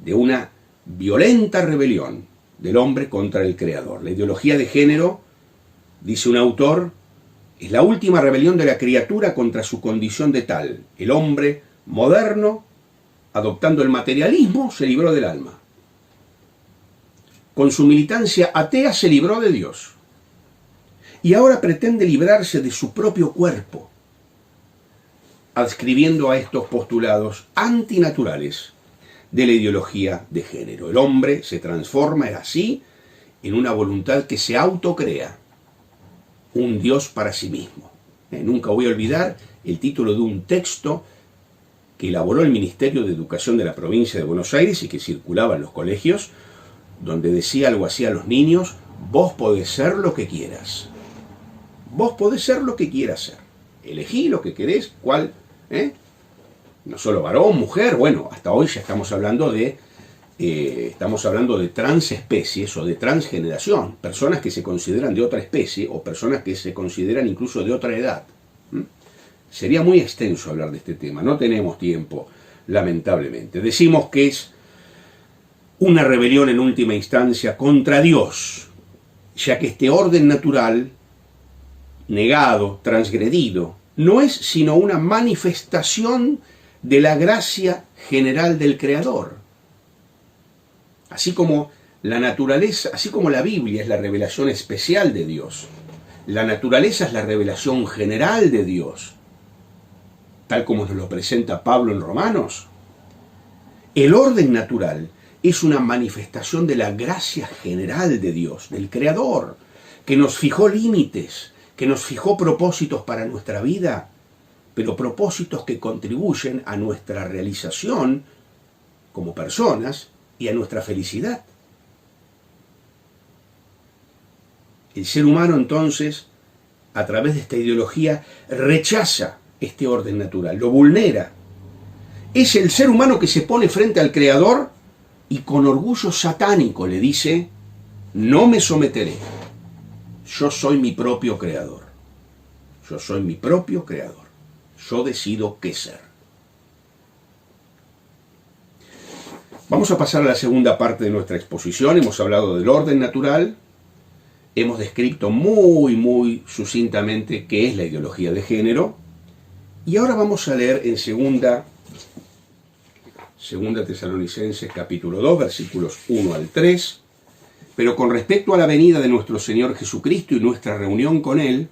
de una violenta rebelión del hombre contra el Creador. La ideología de género, dice un autor, es la última rebelión de la criatura contra su condición de tal. El hombre moderno, adoptando el materialismo, se libró del alma. Con su militancia atea se libró de Dios. Y ahora pretende librarse de su propio cuerpo, adscribiendo a estos postulados antinaturales de la ideología de género. El hombre se transforma así en una voluntad que se autocrea, un Dios para sí mismo. Nunca voy a olvidar el título de un texto que elaboró el Ministerio de Educación de la provincia de Buenos Aires y que circulaba en los colegios, donde decía algo así a los niños: vos podés ser lo que quieras. Vos podés ser lo que quieras ser. Elegí lo que querés, cuál, no solo varón, mujer, bueno, hasta hoy ya estamos hablando de transespecies o de transgeneración, personas que se consideran de otra especie o personas que se consideran incluso de otra edad. Sería muy extenso hablar de este tema, no tenemos tiempo, lamentablemente. Decimos que es una rebelión en última instancia contra Dios, ya que este orden natural, negado, transgredido, no es sino una manifestación de la gracia general del Creador. Así como la naturaleza, así como la Biblia es la revelación especial de Dios, la naturaleza es la revelación general de Dios, tal como nos lo presenta Pablo en Romanos. El orden natural es una manifestación de la gracia general de Dios, del Creador, que nos fijó límites, que nos fijó propósitos para nuestra vida, pero propósitos que contribuyen a nuestra realización como personas y a nuestra felicidad. El ser humano, entonces, a través de esta ideología, rechaza este orden natural, lo vulnera. Es el ser humano que se pone frente al Creador y con orgullo satánico le dice: no me someteré. Yo soy mi propio creador. Yo soy mi propio creador. Yo decido qué ser. Vamos a pasar a la segunda parte de nuestra exposición. Hemos hablado del orden natural. Hemos descrito muy sucintamente qué es la ideología de género. Y ahora vamos a leer en segunda Tesalonicenses capítulo 2, versículos 1 al 3. Pero con respecto a la venida de nuestro Señor Jesucristo y nuestra reunión con Él,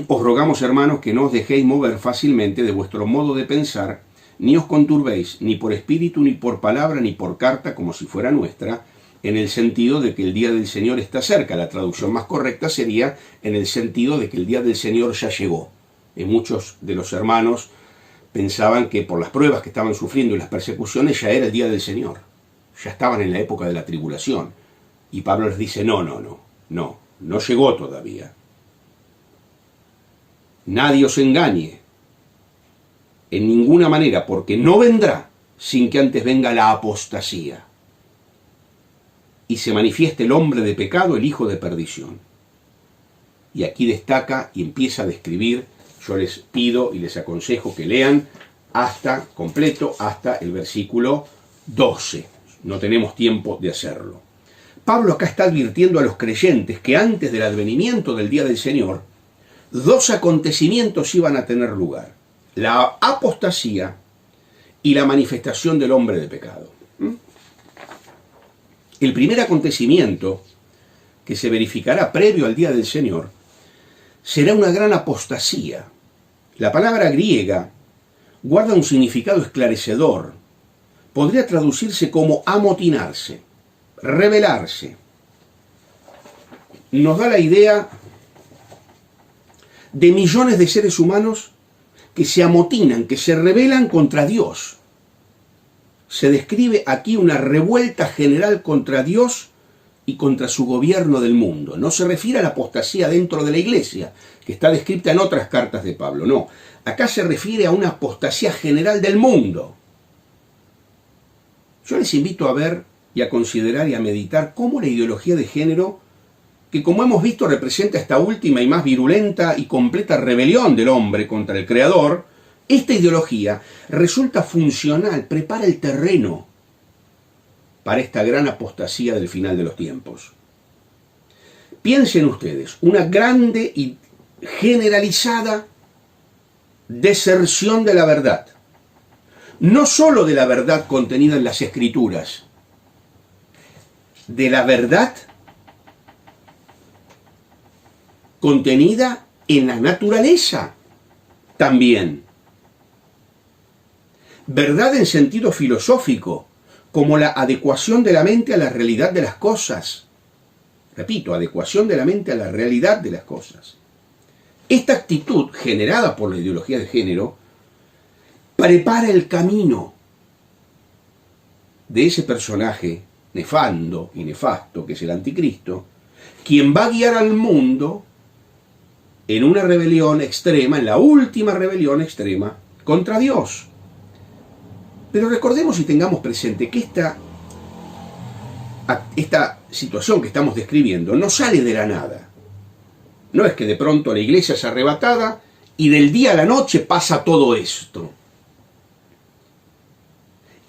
os rogamos, hermanos, que no os dejéis mover fácilmente de vuestro modo de pensar, ni os conturbéis, ni por espíritu, ni por palabra, ni por carta, como si fuera nuestra, en el sentido de que el día del Señor está cerca. La traducción más correcta sería en el sentido de que el día del Señor ya llegó. Muchos de los hermanos pensaban que por las pruebas que estaban sufriendo y las persecuciones ya era el día del Señor. Ya estaban en la época de la tribulación. Y Pablo les dice: no llegó todavía. Nadie os engañe en ninguna manera, porque no vendrá sin que antes venga la apostasía y se manifieste el hombre de pecado, el hijo de perdición. Y aquí destaca y empieza a describir. Yo les pido y les aconsejo que lean hasta completo, hasta el versículo 12. No tenemos tiempo de hacerlo. Pablo acá está advirtiendo a los creyentes que antes del advenimiento del día del Señor, dos acontecimientos iban a tener lugar: la apostasía y la manifestación del hombre de pecado. El primer acontecimiento, que se verificará previo al día del Señor, será una gran apostasía. La palabra griega guarda un significado esclarecedor. Podría traducirse como amotinarse, rebelarse. Nos da la idea de millones de seres humanos que se amotinan, que se rebelan contra Dios. Se describe aquí una revuelta general contra Dios y contra su gobierno del mundo. No se refiere a la apostasía dentro de la iglesia, que está descrita en otras cartas de Pablo, no. Acá se refiere a una apostasía general del mundo. Yo les invito a ver y a considerar y a meditar cómo la ideología de género, que como hemos visto representa esta última y más virulenta y completa rebelión del hombre contra el Creador, esta ideología resulta funcional, prepara el terreno para esta gran apostasía del final de los tiempos. Piensen ustedes, una grande y generalizada deserción de la verdad. No sólo de la verdad contenida en las Escrituras, de la verdad contenida en la naturaleza también. Verdad en sentido filosófico, como la adecuación de la mente a la realidad de las cosas. Repito, adecuación de la mente a la realidad de las cosas. Esta actitud, generada por la ideología de género, prepara el camino de ese personaje nefando y nefasto que es el anticristo, quien va a guiar al mundo en una rebelión extrema, en la última rebelión extrema contra Dios. Pero recordemos y tengamos presente que esta situación que estamos describiendo no sale de la nada. No es que de pronto la iglesia es arrebatada y del día a la noche pasa todo esto.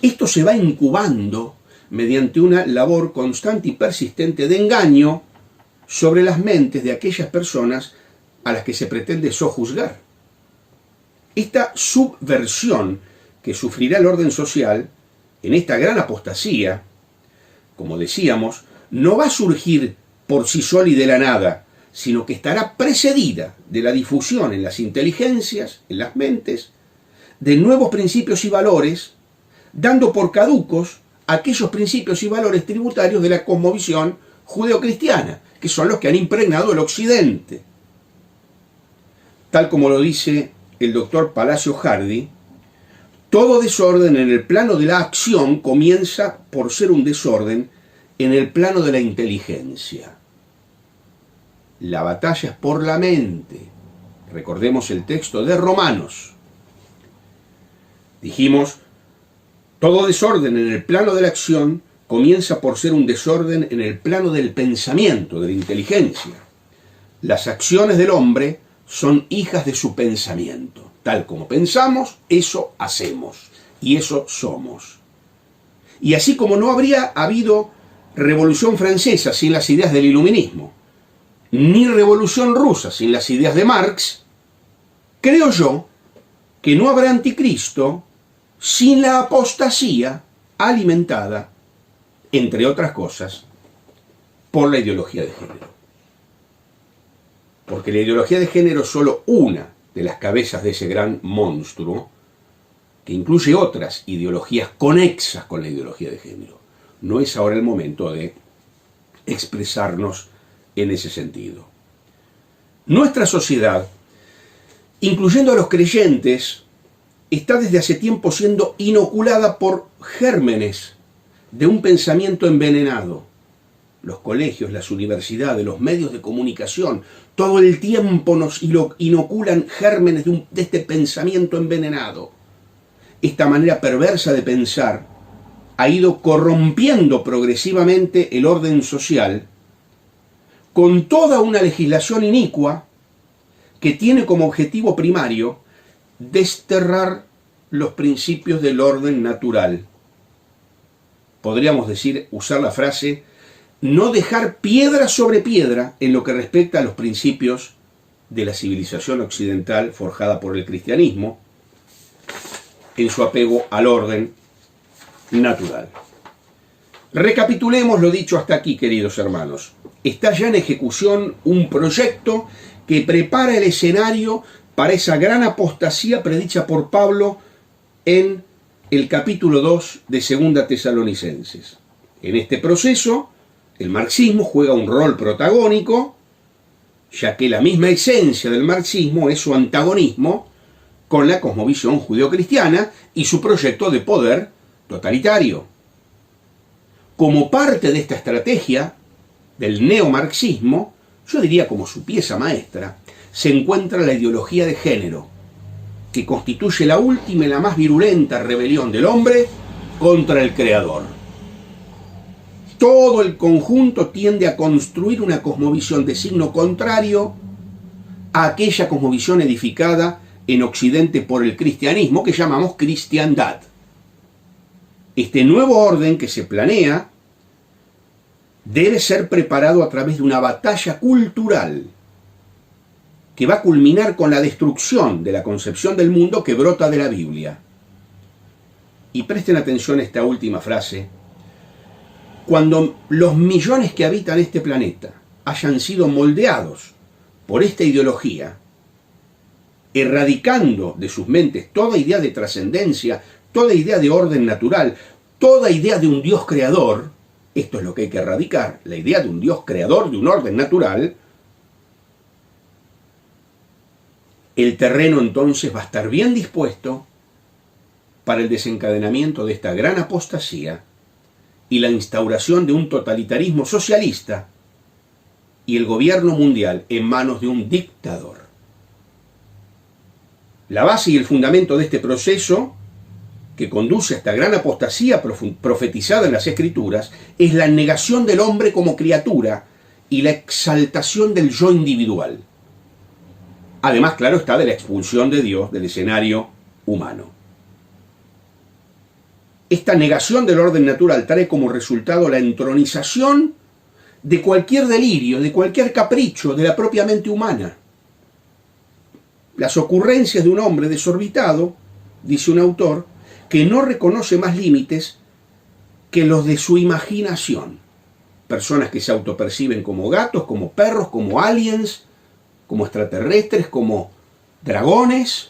Esto se va incubando mediante una labor constante y persistente de engaño sobre las mentes de aquellas personas a las que se pretende sojuzgar. Esta subversión que sufrirá el orden social en esta gran apostasía, como decíamos, no va a surgir por sí sola y de la nada, sino que estará precedida de la difusión en las inteligencias, en las mentes, de nuevos principios y valores, dando por caducos aquellos principios y valores tributarios de la cosmovisión judeocristiana, que son los que han impregnado el Occidente. Tal como lo dice el doctor Palacio Hardy, todo desorden en el plano de la acción comienza por ser un desorden en el plano de la inteligencia. La batalla es por la mente. Recordemos el texto de Romanos. Dijimos, todo desorden en el plano de la acción comienza por ser un desorden en el plano del pensamiento, de la inteligencia. Las acciones del hombre son hijas de su pensamiento. Tal como pensamos, eso hacemos y eso somos. Y así como no habría habido Revolución Francesa sin las ideas del iluminismo, ni Revolución Rusa sin las ideas de Marx, creo yo que no habrá anticristo sin la apostasía alimentada, entre otras cosas, por la ideología de género. Porque la ideología de género es solo una de las cabezas de ese gran monstruo, que incluye otras ideologías conexas con la ideología de género. No es ahora el momento de expresarnos en ese sentido. Nuestra sociedad, incluyendo a los creyentes, está desde hace tiempo siendo inoculada por gérmenes de un pensamiento envenenado. Los colegios, las universidades, los medios de comunicación, todo el tiempo nos inoculan gérmenes de este pensamiento envenenado. Esta manera perversa de pensar ha ido corrompiendo progresivamente el orden social con toda una legislación inicua que tiene como objetivo primario desterrar los principios del orden natural. Podríamos decir, usar la frase, no dejar piedra sobre piedra en lo que respecta a los principios de la civilización occidental forjada por el cristianismo en su apego al orden natural. Recapitulemos lo dicho hasta aquí, queridos hermanos. Está ya en ejecución un proyecto que prepara el escenario para esa gran apostasía predicha por Pablo en el capítulo 2 de 2 Tesalonicenses. En este proceso, el marxismo juega un rol protagónico, ya que la misma esencia del marxismo es su antagonismo con la cosmovisión judeocristiana y su proyecto de poder totalitario. Como parte de esta estrategia del neomarxismo, yo diría como su pieza maestra, se encuentra la ideología de género, que constituye la última y la más virulenta rebelión del hombre contra el Creador. Todo el conjunto tiende a construir una cosmovisión de signo contrario a aquella cosmovisión edificada en Occidente por el cristianismo, que llamamos cristiandad. Este nuevo orden que se planea debe ser preparado a través de una batalla cultural que va a culminar con la destrucción de la concepción del mundo que brota de la Biblia. Y presten atención a esta última frase: cuando los millones que habitan este planeta hayan sido moldeados por esta ideología, erradicando de sus mentes toda idea de trascendencia, toda idea de orden natural, toda idea de un Dios creador, esto es lo que hay que erradicar, la idea de un Dios creador, de un orden natural, el terreno entonces va a estar bien dispuesto para el desencadenamiento de esta gran apostasía y la instauración de un totalitarismo socialista y el gobierno mundial en manos de un dictador. La base y el fundamento de este proceso que conduce a esta gran apostasía profetizada en las Escrituras es la negación del hombre como criatura y la exaltación del yo individual. Además, claro está, de la expulsión de Dios del escenario humano. Esta negación del orden natural trae como resultado la entronización de cualquier delirio, de cualquier capricho de la propia mente humana. Las ocurrencias de un hombre desorbitado, dice un autor, que no reconoce más límites que los de su imaginación. Personas que se autoperciben como gatos, como perros, como aliens, como extraterrestres, como dragones,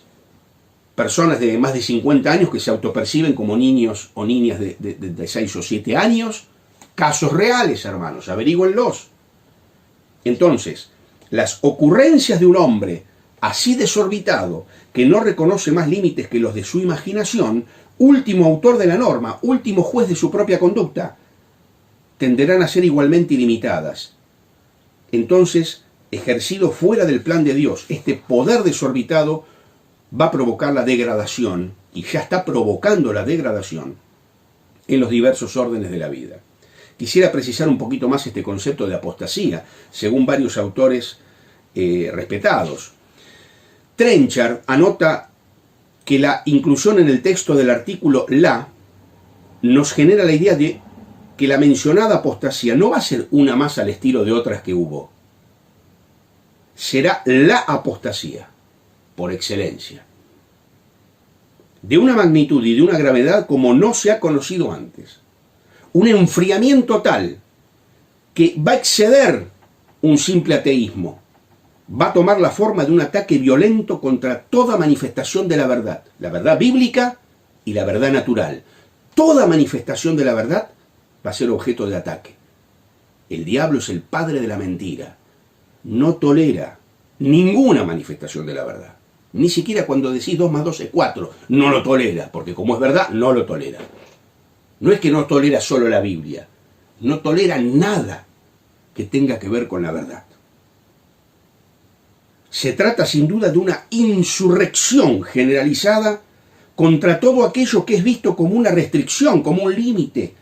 personas de más de 50 años que se autoperciben como niños o niñas de 6 o 7 años, casos reales, hermanos, averígüenlos. Entonces, las ocurrencias de un hombre así desorbitado, que no reconoce más límites que los de su imaginación, último autor de la norma, último juez de su propia conducta, tenderán a ser igualmente ilimitadas. Entonces, ejercido fuera del plan de Dios, este poder desorbitado va a provocar la degradación, y ya está provocando la degradación, en los diversos órdenes de la vida. Quisiera precisar un poquito más este concepto de apostasía, según varios autores respetados. Trenchard anota que la inclusión en el texto del artículo la nos genera la idea de que la mencionada apostasía no va a ser una más al estilo de otras que hubo. Será la apostasía, por excelencia, de una magnitud y de una gravedad como no se ha conocido antes. Un enfriamiento tal que va a exceder un simple ateísmo, va a tomar la forma de un ataque violento contra toda manifestación de la verdad bíblica y la verdad natural. Toda manifestación de la verdad va a ser objeto de ataque. El diablo es el padre de la mentira. No tolera ninguna manifestación de la verdad. Ni siquiera cuando decís 2 más 2 es 4, no lo tolera, porque como es verdad, no lo tolera. No es que no tolera solo la Biblia, no tolera nada que tenga que ver con la verdad. Se trata sin duda de una insurrección generalizada contra todo aquello que es visto como una restricción, como un límite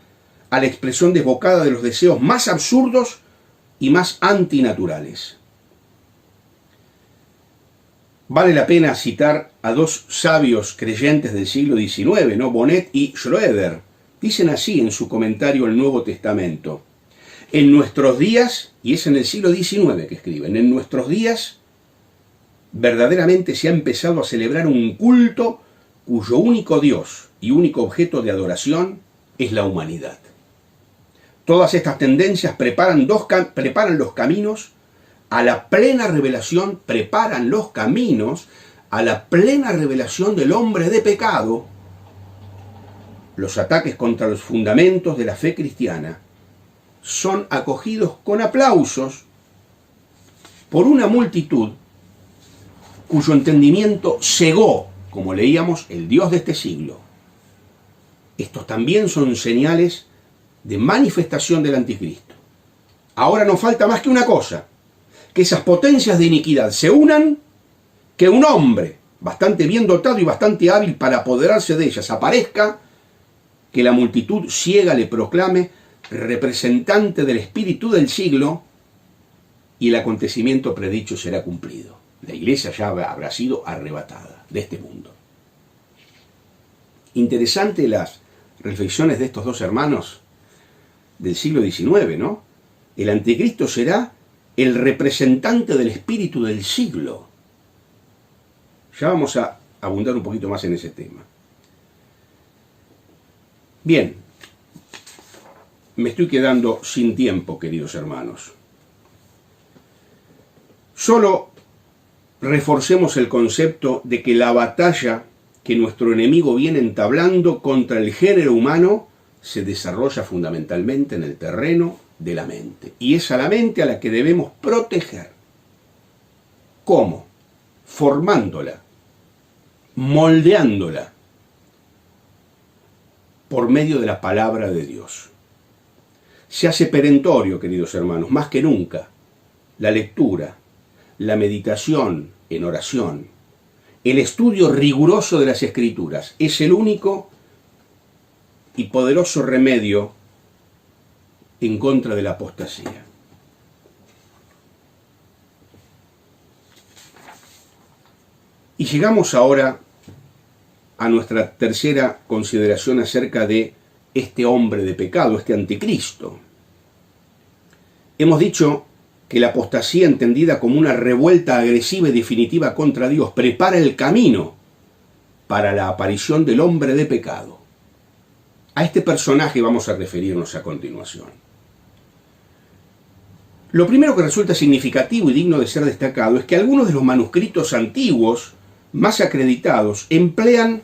a la expresión desbocada de los deseos más absurdos y más antinaturales. Vale la pena citar a 2 sabios creyentes del siglo XIX, ¿no? Bonnet y Schroeder. Dicen así en su comentario al Nuevo Testamento: en nuestros días, y es en el siglo XIX que escriben, en nuestros días verdaderamente se ha empezado a celebrar un culto cuyo único Dios y único objeto de adoración es la humanidad. Todas estas tendencias preparan los caminos a la plena revelación, preparan los caminos a la plena revelación del hombre de pecado. Los ataques contra los fundamentos de la fe cristiana son acogidos con aplausos por una multitud cuyo entendimiento cegó como leíamos, el Dios de este siglo. Estos también son señales de manifestación del anticristo. Ahora nos falta más que una cosa, que esas potencias de iniquidad se unan, que un hombre bastante bien dotado y bastante hábil para apoderarse de ellas aparezca, que la multitud ciega le proclame representante del espíritu del siglo, y el acontecimiento predicho será cumplido. La iglesia ya habrá sido arrebatada de este mundo. Interesante las reflexiones de estos dos hermanos del siglo XIX, ¿no? El anticristo será el representante del espíritu del siglo. Ya vamos a abundar un poquito más en ese tema. Bien, me estoy quedando sin tiempo, queridos hermanos. Solo reforcemos el concepto de que la batalla que nuestro enemigo viene entablando contra el género humano se desarrolla fundamentalmente en el terreno de la mente. Y es a la mente a la que debemos proteger. ¿Cómo? Formándola, moldeándola por medio de la palabra de Dios. Se hace perentorio, queridos hermanos, más que nunca, la lectura, la meditación en oración, el estudio riguroso de las Escrituras. Es el único y poderoso remedio en contra de la apostasía. Y llegamos ahora a nuestra tercera consideración acerca de este hombre de pecado, este anticristo. Hemos dicho que la apostasía, entendida como una revuelta agresiva y definitiva contra Dios, prepara el camino para la aparición del hombre de pecado. A este personaje vamos a referirnos a continuación. Lo primero que resulta significativo y digno de ser destacado es que algunos de los manuscritos antiguos más acreditados emplean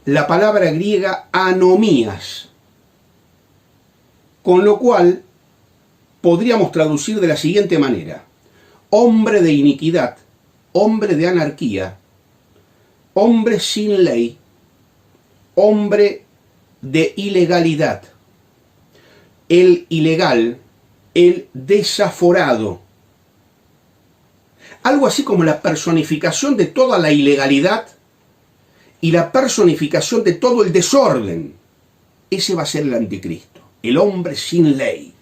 la palabra griega anomías, con lo cual podríamos traducir de la siguiente manera: hombre de iniquidad, hombre de anarquía, hombre sin ley, hombre de ilegalidad, el ilegal, el desaforado. Algo así como la personificación de toda la ilegalidad y la personificación de todo el desorden. Ese va a ser el anticristo, el hombre sin ley.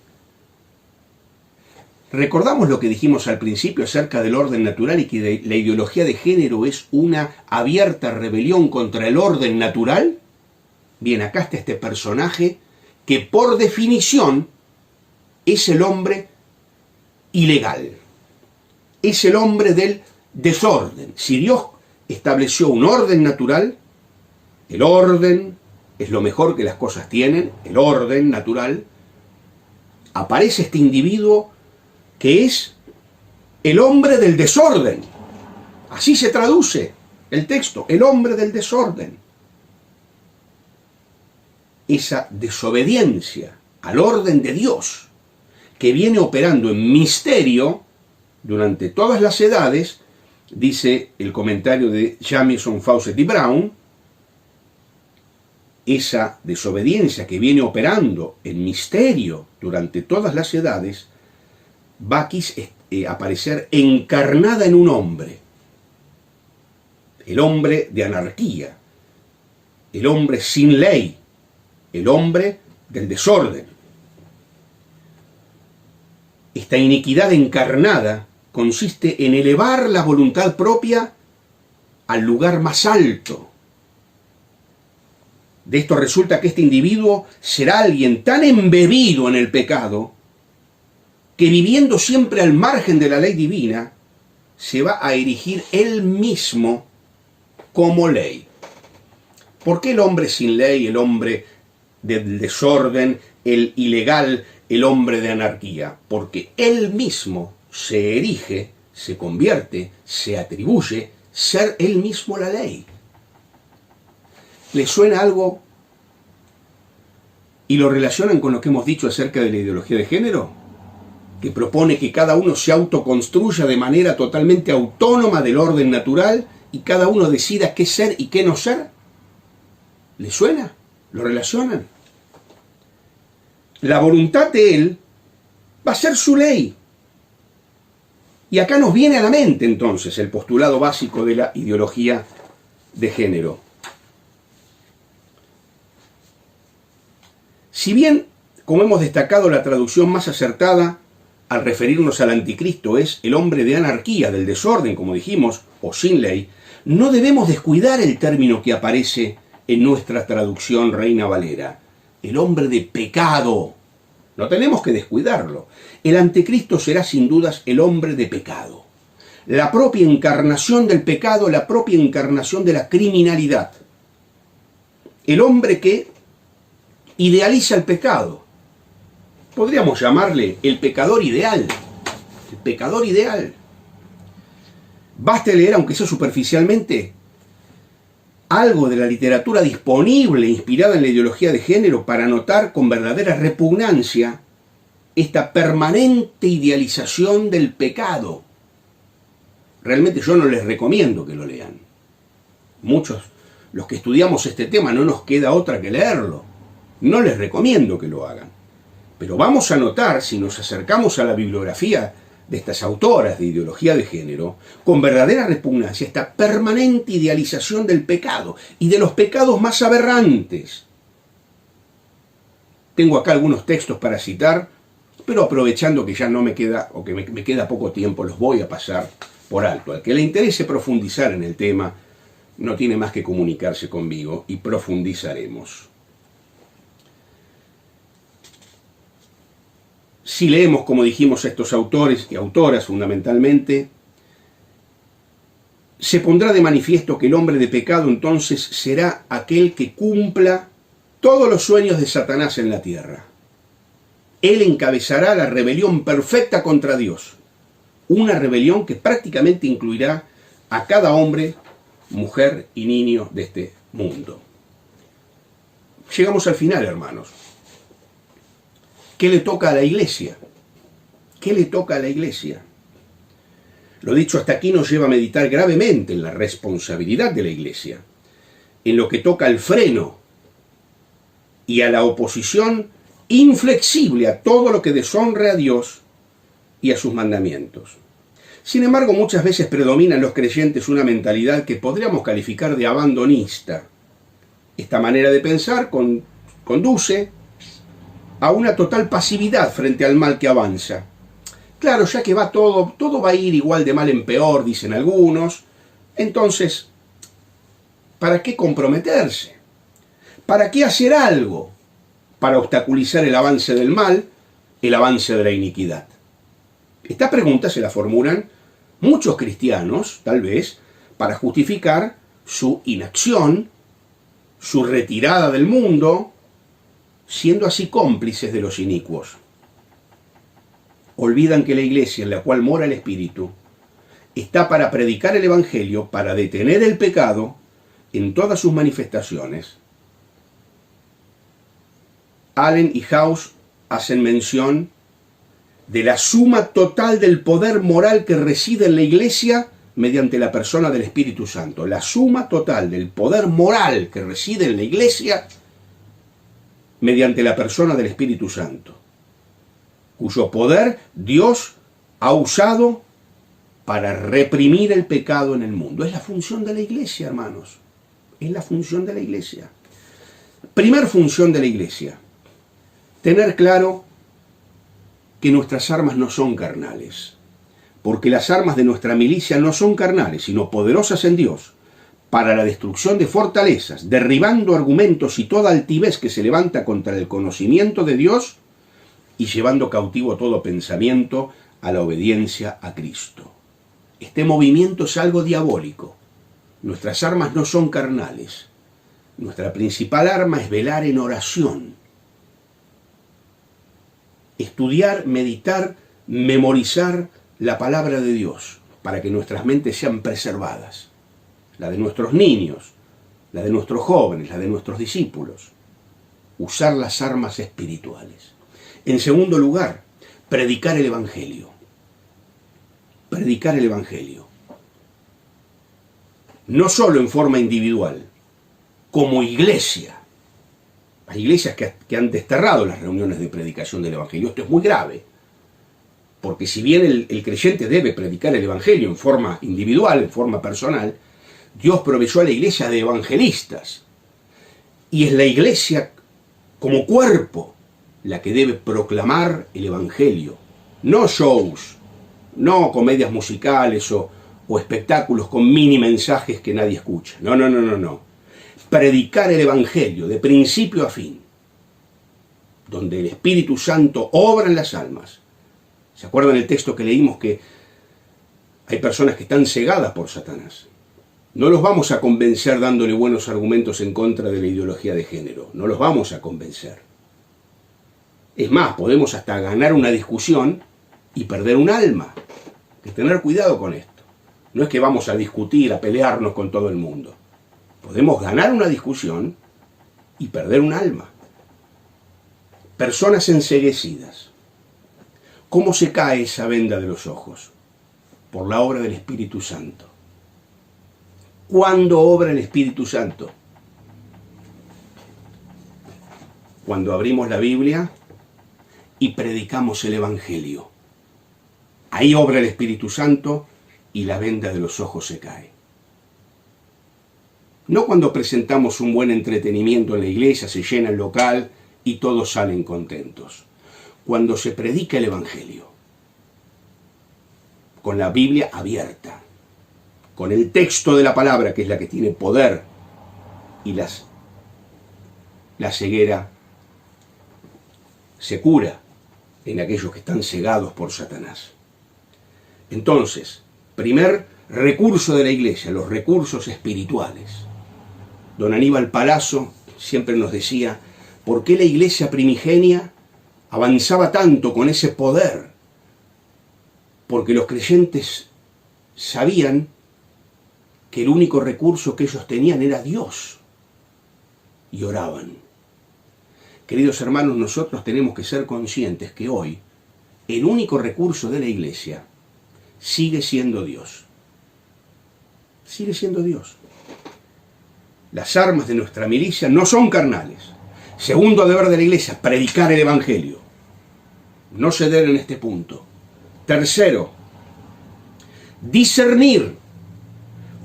Recordamos lo que dijimos al principio acerca del orden natural y que la ideología de género es una abierta rebelión contra el orden natural. Bien, acá está este personaje que por definición es el hombre ilegal, es el hombre del desorden. Si Dios estableció un orden natural, el orden es lo mejor que las cosas tienen, el orden natural, aparece este individuo que es el hombre del desorden. Así se traduce el texto, el hombre del desorden. Esa desobediencia al orden de Dios, que viene operando en misterio durante todas las edades, dice el comentario de Jamieson, Fawcett y Brown, esa desobediencia que viene operando en misterio durante todas las edades, va aquí a aparecer encarnada en un hombre, el hombre de anarquía, el hombre sin ley, el hombre del desorden. Esta iniquidad encarnada consiste en elevar la voluntad propia al lugar más alto. De esto resulta que este individuo será alguien tan embebido en el pecado que, viviendo siempre al margen de la ley divina, se va a erigir él mismo como ley. ¿Por qué el hombre sin ley, el hombre del desorden, el ilegal, el hombre de anarquía? Porque él mismo se erige, se convierte, se atribuye ser él mismo la ley. ¿Les suena algo y lo relacionan con lo que hemos dicho acerca de la ideología de género? Que propone que cada uno se autoconstruya de manera totalmente autónoma del orden natural y cada uno decida qué ser y qué no ser? ¿Le suena? ¿Lo relacionan? La voluntad de Él va a ser su ley. Y acá nos viene a la mente entonces el postulado básico de la ideología de género. Si bien, como hemos destacado, la traducción más acertada al referirnos al anticristo es el hombre de anarquía, del desorden, como dijimos, o sin ley, no debemos descuidar el término que aparece en nuestra traducción Reina Valera, el hombre de pecado. No tenemos que descuidarlo. El anticristo será sin dudas el hombre de pecado. La propia encarnación del pecado, la propia encarnación de la criminalidad. El hombre que idealiza el pecado. Podríamos llamarle el pecador ideal. El pecador ideal. Basta leer, aunque sea superficialmente, algo de la literatura disponible inspirada en la ideología de género para notar con verdadera repugnancia esta permanente idealización del pecado. Realmente yo no les recomiendo que lo lean. Muchos, los que estudiamos este tema, no nos queda otra que leerlo. No les recomiendo que lo hagan. Pero vamos a notar, si nos acercamos a la bibliografía de estas autoras de ideología de género, con verdadera repugnancia, esta permanente idealización del pecado y de los pecados más aberrantes. Tengo acá algunos textos para citar, pero aprovechando que ya no me queda, o que me queda poco tiempo, los voy a pasar por alto. Al que le interese profundizar en el tema, no tiene más que comunicarse conmigo y profundizaremos. Si leemos, como dijimos, a estos autores y autoras fundamentalmente, se pondrá de manifiesto que el hombre de pecado entonces será aquel que cumpla todos los sueños de Satanás en la tierra. Él encabezará la rebelión perfecta contra Dios, una rebelión que prácticamente incluirá a cada hombre, mujer y niño de este mundo. Llegamos al final, hermanos. ¿Qué le toca a la Iglesia? ¿Qué le toca a la Iglesia? Lo dicho hasta aquí nos lleva a meditar gravemente en la responsabilidad de la Iglesia, en lo que toca al freno y a la oposición inflexible a todo lo que deshonre a Dios y a sus mandamientos. Sin embargo, muchas veces predomina en los creyentes una mentalidad que podríamos calificar de abandonista. Esta manera de pensar conduce a una total pasividad frente al mal que avanza. Claro, ya que todo va a ir igual de mal en peor, dicen algunos, entonces, ¿para qué comprometerse? ¿Para qué hacer algo para obstaculizar el avance del mal, el avance de la iniquidad? Esta pregunta se la formulan muchos cristianos, tal vez, para justificar su inacción, su retirada del mundo, siendo así cómplices de los inicuos. Olvidan que la Iglesia, en la cual mora el Espíritu, está para predicar el Evangelio, para detener el pecado en todas sus manifestaciones. Allen y House hacen mención de la suma total del poder moral que reside en la Iglesia mediante la persona del Espíritu Santo. La suma total del poder moral que reside en la Iglesia mediante la persona del Espíritu Santo, cuyo poder Dios ha usado para reprimir el pecado en el mundo. Es la función de la Iglesia, hermanos. Es la función de la Iglesia. Primer función de la Iglesia: tener claro que nuestras armas no son carnales, porque las armas de nuestra milicia no son carnales, sino poderosas en Dios, para la destrucción de fortalezas, derribando argumentos y toda altivez que se levanta contra el conocimiento de Dios y llevando cautivo todo pensamiento a la obediencia a Cristo. Este movimiento es algo diabólico. Nuestras armas no son carnales. Nuestra principal arma es velar en oración. Estudiar, meditar, memorizar la palabra de Dios para que nuestras mentes sean preservadas. La de nuestros niños, la de nuestros jóvenes, la de nuestros discípulos. Usar las armas espirituales. En segundo lugar, predicar el Evangelio. Predicar el Evangelio. no solo en forma individual, como iglesia. Hay iglesias que han desterrado las reuniones de predicación del Evangelio. Esto es muy grave, porque si bien el creyente debe predicar el Evangelio en forma individual, en forma personal, Dios proveyó a la iglesia de evangelistas. Y es la iglesia como cuerpo la que debe proclamar el Evangelio. No shows, no comedias musicales o espectáculos con mini mensajes que nadie escucha. No. Predicar el Evangelio de principio a fin, donde el Espíritu Santo obra en las almas. ¿Se acuerdan el texto que leímos que hay personas que están cegadas por Satanás? No los vamos a convencer dándole buenos argumentos en contra de la ideología de género. No los vamos a convencer. Es más, podemos hasta ganar una discusión y perder un alma. Hay que tener cuidado con esto. No es que vamos a discutir, a pelearnos con todo el mundo. Podemos ganar una discusión y perder un alma. Personas enceguecidas. ¿Cómo se cae esa venda de los ojos? Por la obra del Espíritu Santo. ¿Cuándo obra el Espíritu Santo? Cuando abrimos la Biblia y predicamos el Evangelio. Ahí obra el Espíritu Santo y la venda de los ojos se cae. No cuando presentamos un buen entretenimiento en la iglesia, se llena el local y todos salen contentos. Cuando se predica el Evangelio, con la Biblia abierta, con el texto de la palabra, que es la que tiene poder, y la ceguera se cura en aquellos que están cegados por Satanás. Entonces, primer recurso de la iglesia, los recursos espirituales. Don Aníbal Palazzo siempre nos decía, ¿por qué la iglesia primigenia avanzaba tanto con ese poder? Porque los creyentes sabían que el único recurso que ellos tenían era Dios, y oraban. Queridos hermanos, nosotros tenemos que ser conscientes que hoy el único recurso de la iglesia sigue siendo Dios. Sigue siendo Dios. Las armas de nuestra milicia no son carnales. Segundo deber de la iglesia, predicar el Evangelio. No ceder en este punto. Tercero, discernir,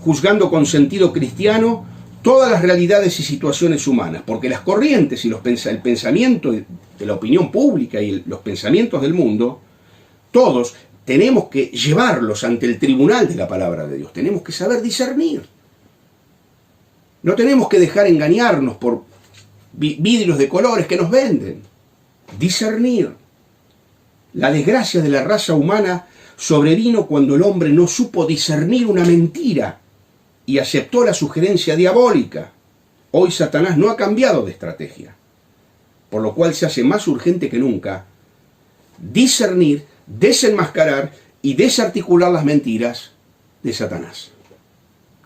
juzgando con sentido cristiano todas las realidades y situaciones humanas, porque las corrientes y el pensamiento de la opinión pública y los pensamientos del mundo, todos tenemos que llevarlos ante el tribunal de la palabra de Dios. Tenemos que saber discernir. No tenemos que dejar engañarnos por vidrios de colores que nos venden. Discernir. La desgracia de la raza humana sobrevino cuando el hombre no supo discernir una mentira y aceptó la sugerencia diabólica. Hoy Satanás no ha cambiado de estrategia, por lo cual se hace más urgente que nunca discernir, desenmascarar y desarticular las mentiras de Satanás,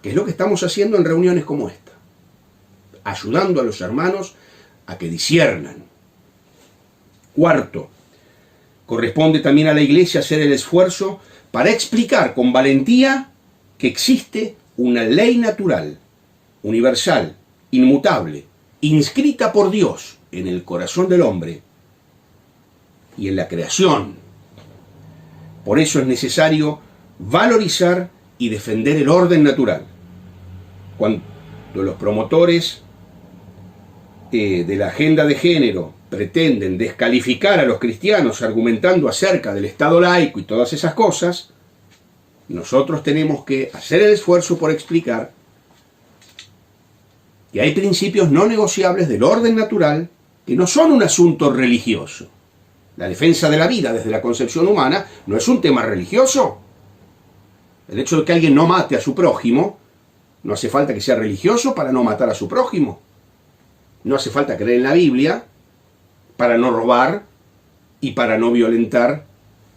que es lo que estamos haciendo en reuniones como esta, ayudando a los hermanos a que disciernan. Cuarto, corresponde también a la iglesia hacer el esfuerzo para explicar con valentía que existe una ley natural, universal, inmutable, inscrita por Dios en el corazón del hombre y en la creación. Por eso es necesario valorizar y defender el orden natural. Cuando los promotores de la agenda de género pretenden descalificar a los cristianos argumentando acerca del Estado laico y todas esas cosas, nosotros tenemos que hacer el esfuerzo por explicar que hay principios no negociables del orden natural que no son un asunto religioso. La defensa de la vida desde la concepción humana no es un tema religioso. El hecho de que alguien no mate a su prójimo, no hace falta que sea religioso para no matar a su prójimo. No hace falta creer en la Biblia para no robar y para no violentar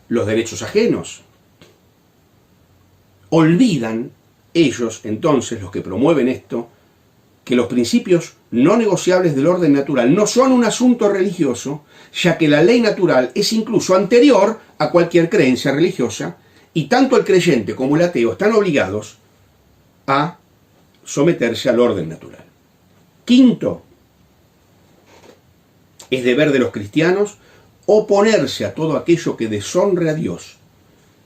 los derechos ajenos. Olvidan ellos, entonces, los que promueven esto, que los principios no negociables del orden natural no son un asunto religioso, ya que la ley natural es incluso anterior a cualquier creencia religiosa, y tanto el creyente como el ateo están obligados a someterse al orden natural. Quinto, es deber de los cristianos oponerse a todo aquello que deshonre a Dios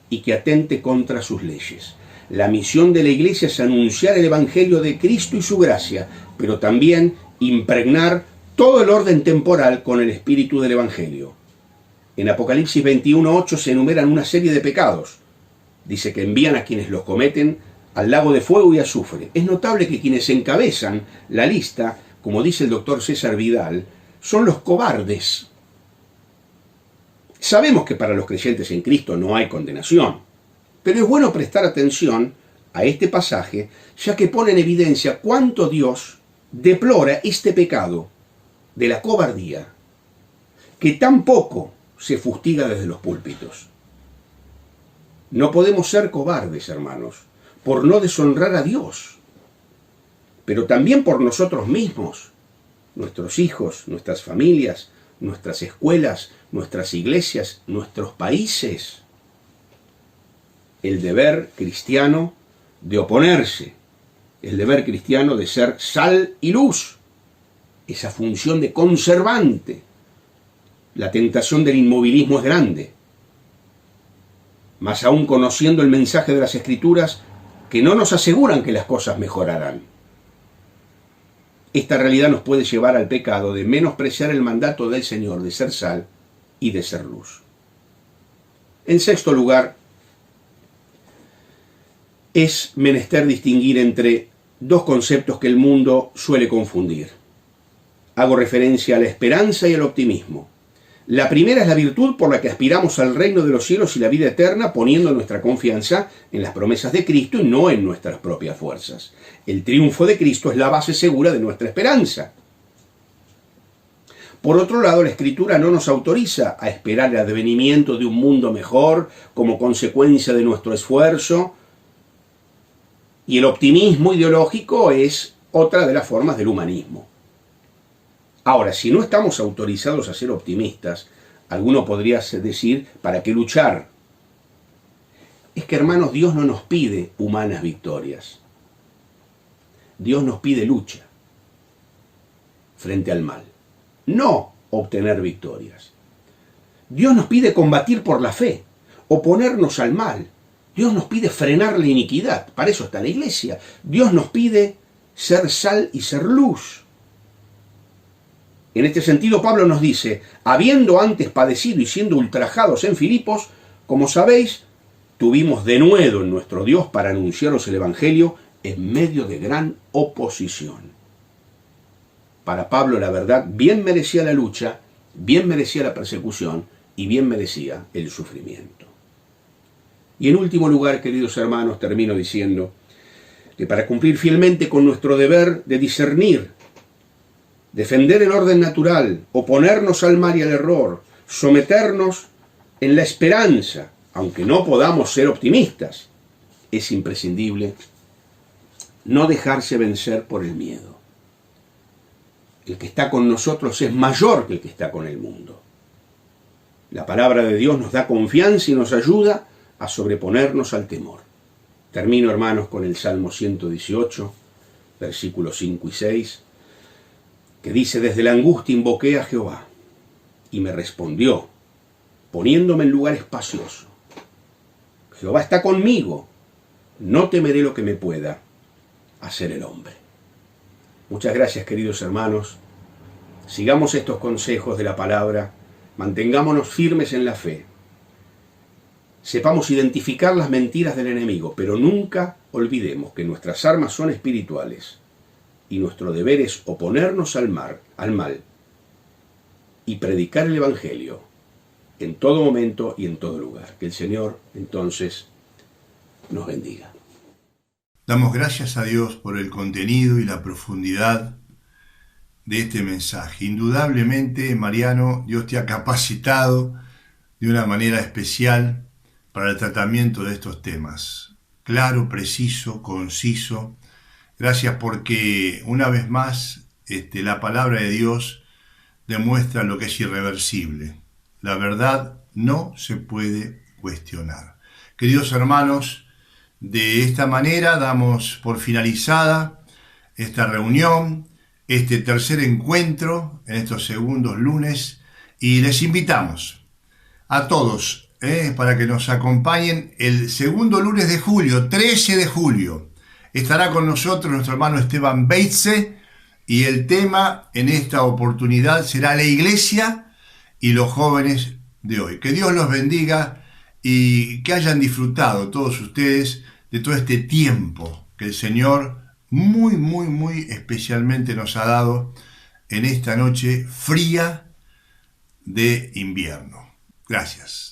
y que atente contra sus leyes. La misión de la Iglesia es anunciar el Evangelio de Cristo y su gracia, pero también impregnar todo el orden temporal con el espíritu del Evangelio. En Apocalipsis 21:8 se enumeran una serie de pecados. Dice que envían a quienes los cometen al lago de fuego y azufre. Es notable que quienes encabezan la lista, como dice el doctor César Vidal, son los cobardes. Sabemos que para los creyentes en Cristo no hay condenación, pero es bueno prestar atención a este pasaje, ya que pone en evidencia cuánto Dios deplora este pecado de la cobardía, que tan poco se fustiga desde los púlpitos. No podemos ser cobardes, hermanos, por no deshonrar a Dios, pero también por nosotros mismos, nuestros hijos, nuestras familias, nuestras escuelas, nuestras iglesias, nuestros países. El deber cristiano de oponerse, el deber cristiano de ser sal y luz, esa función de conservante. La tentación del inmovilismo es grande, más aún conociendo el mensaje de las Escrituras que no nos aseguran que las cosas mejorarán. Esta realidad nos puede llevar al pecado de menospreciar el mandato del Señor de ser sal y de ser luz. En sexto lugar, es menester distinguir entre dos conceptos que el mundo suele confundir. Hago referencia a la esperanza y al optimismo. La primera es la virtud por la que aspiramos al reino de los cielos y la vida eterna, poniendo nuestra confianza en las promesas de Cristo y no en nuestras propias fuerzas. El triunfo de Cristo es la base segura de nuestra esperanza. Por otro lado, la Escritura no nos autoriza a esperar el advenimiento de un mundo mejor como consecuencia de nuestro esfuerzo, y el optimismo ideológico es otra de las formas del humanismo. Ahora, si no estamos autorizados a ser optimistas, alguno podría decir, ¿para qué luchar? Es que, hermanos, Dios no nos pide humanas victorias. Dios nos pide lucha frente al mal, no obtener victorias. Dios nos pide combatir por la fe, oponernos al mal. Dios nos pide frenar la iniquidad, para eso está la iglesia. Dios nos pide ser sal y ser luz. En este sentido, Pablo nos dice, habiendo antes padecido y siendo ultrajados en Filipos, como sabéis, tuvimos denuedo en nuestro Dios para anunciaros el Evangelio en medio de gran oposición. Para Pablo, la verdad, bien merecía la lucha, bien merecía la persecución y bien merecía el sufrimiento. Y en último lugar, queridos hermanos, termino diciendo que para cumplir fielmente con nuestro deber de discernir, defender el orden natural, oponernos al mal y al error, someternos en la esperanza, aunque no podamos ser optimistas, es imprescindible no dejarse vencer por el miedo. El que está con nosotros es mayor que el que está con el mundo. La palabra de Dios nos da confianza y nos ayuda a sobreponernos al temor. Termino, hermanos, con el Salmo 118, versículos 5 y 6, que dice, desde la angustia invoqué a Jehová, y me respondió, poniéndome en lugar espacioso. Jehová está conmigo, no temeré lo que me pueda hacer el hombre. Muchas gracias, queridos hermanos. Sigamos estos consejos de la palabra, mantengámonos firmes en la fe. Sepamos identificar las mentiras del enemigo, pero nunca olvidemos que nuestras armas son espirituales y nuestro deber es oponernos al mal y predicar el Evangelio en todo momento y en todo lugar. Que el Señor, entonces, nos bendiga. Damos gracias a Dios por el contenido y la profundidad de este mensaje. Indudablemente, Mariano, Dios te ha capacitado de una manera especial para el tratamiento de estos temas. Claro, preciso, conciso. Gracias porque, una vez más, la palabra de Dios demuestra lo que es irreversible. La verdad no se puede cuestionar. Queridos hermanos, de esta manera damos por finalizada esta reunión, este tercer encuentro en estos segundos lunes, y les invitamos a todos para que nos acompañen el segundo lunes de julio, 13 de julio. Estará con nosotros nuestro hermano Esteban Beitze, y el tema en esta oportunidad será la iglesia y los jóvenes de hoy. Que Dios los bendiga y que hayan disfrutado todos ustedes de todo este tiempo que el Señor muy especialmente nos ha dado en esta noche fría de invierno. Gracias.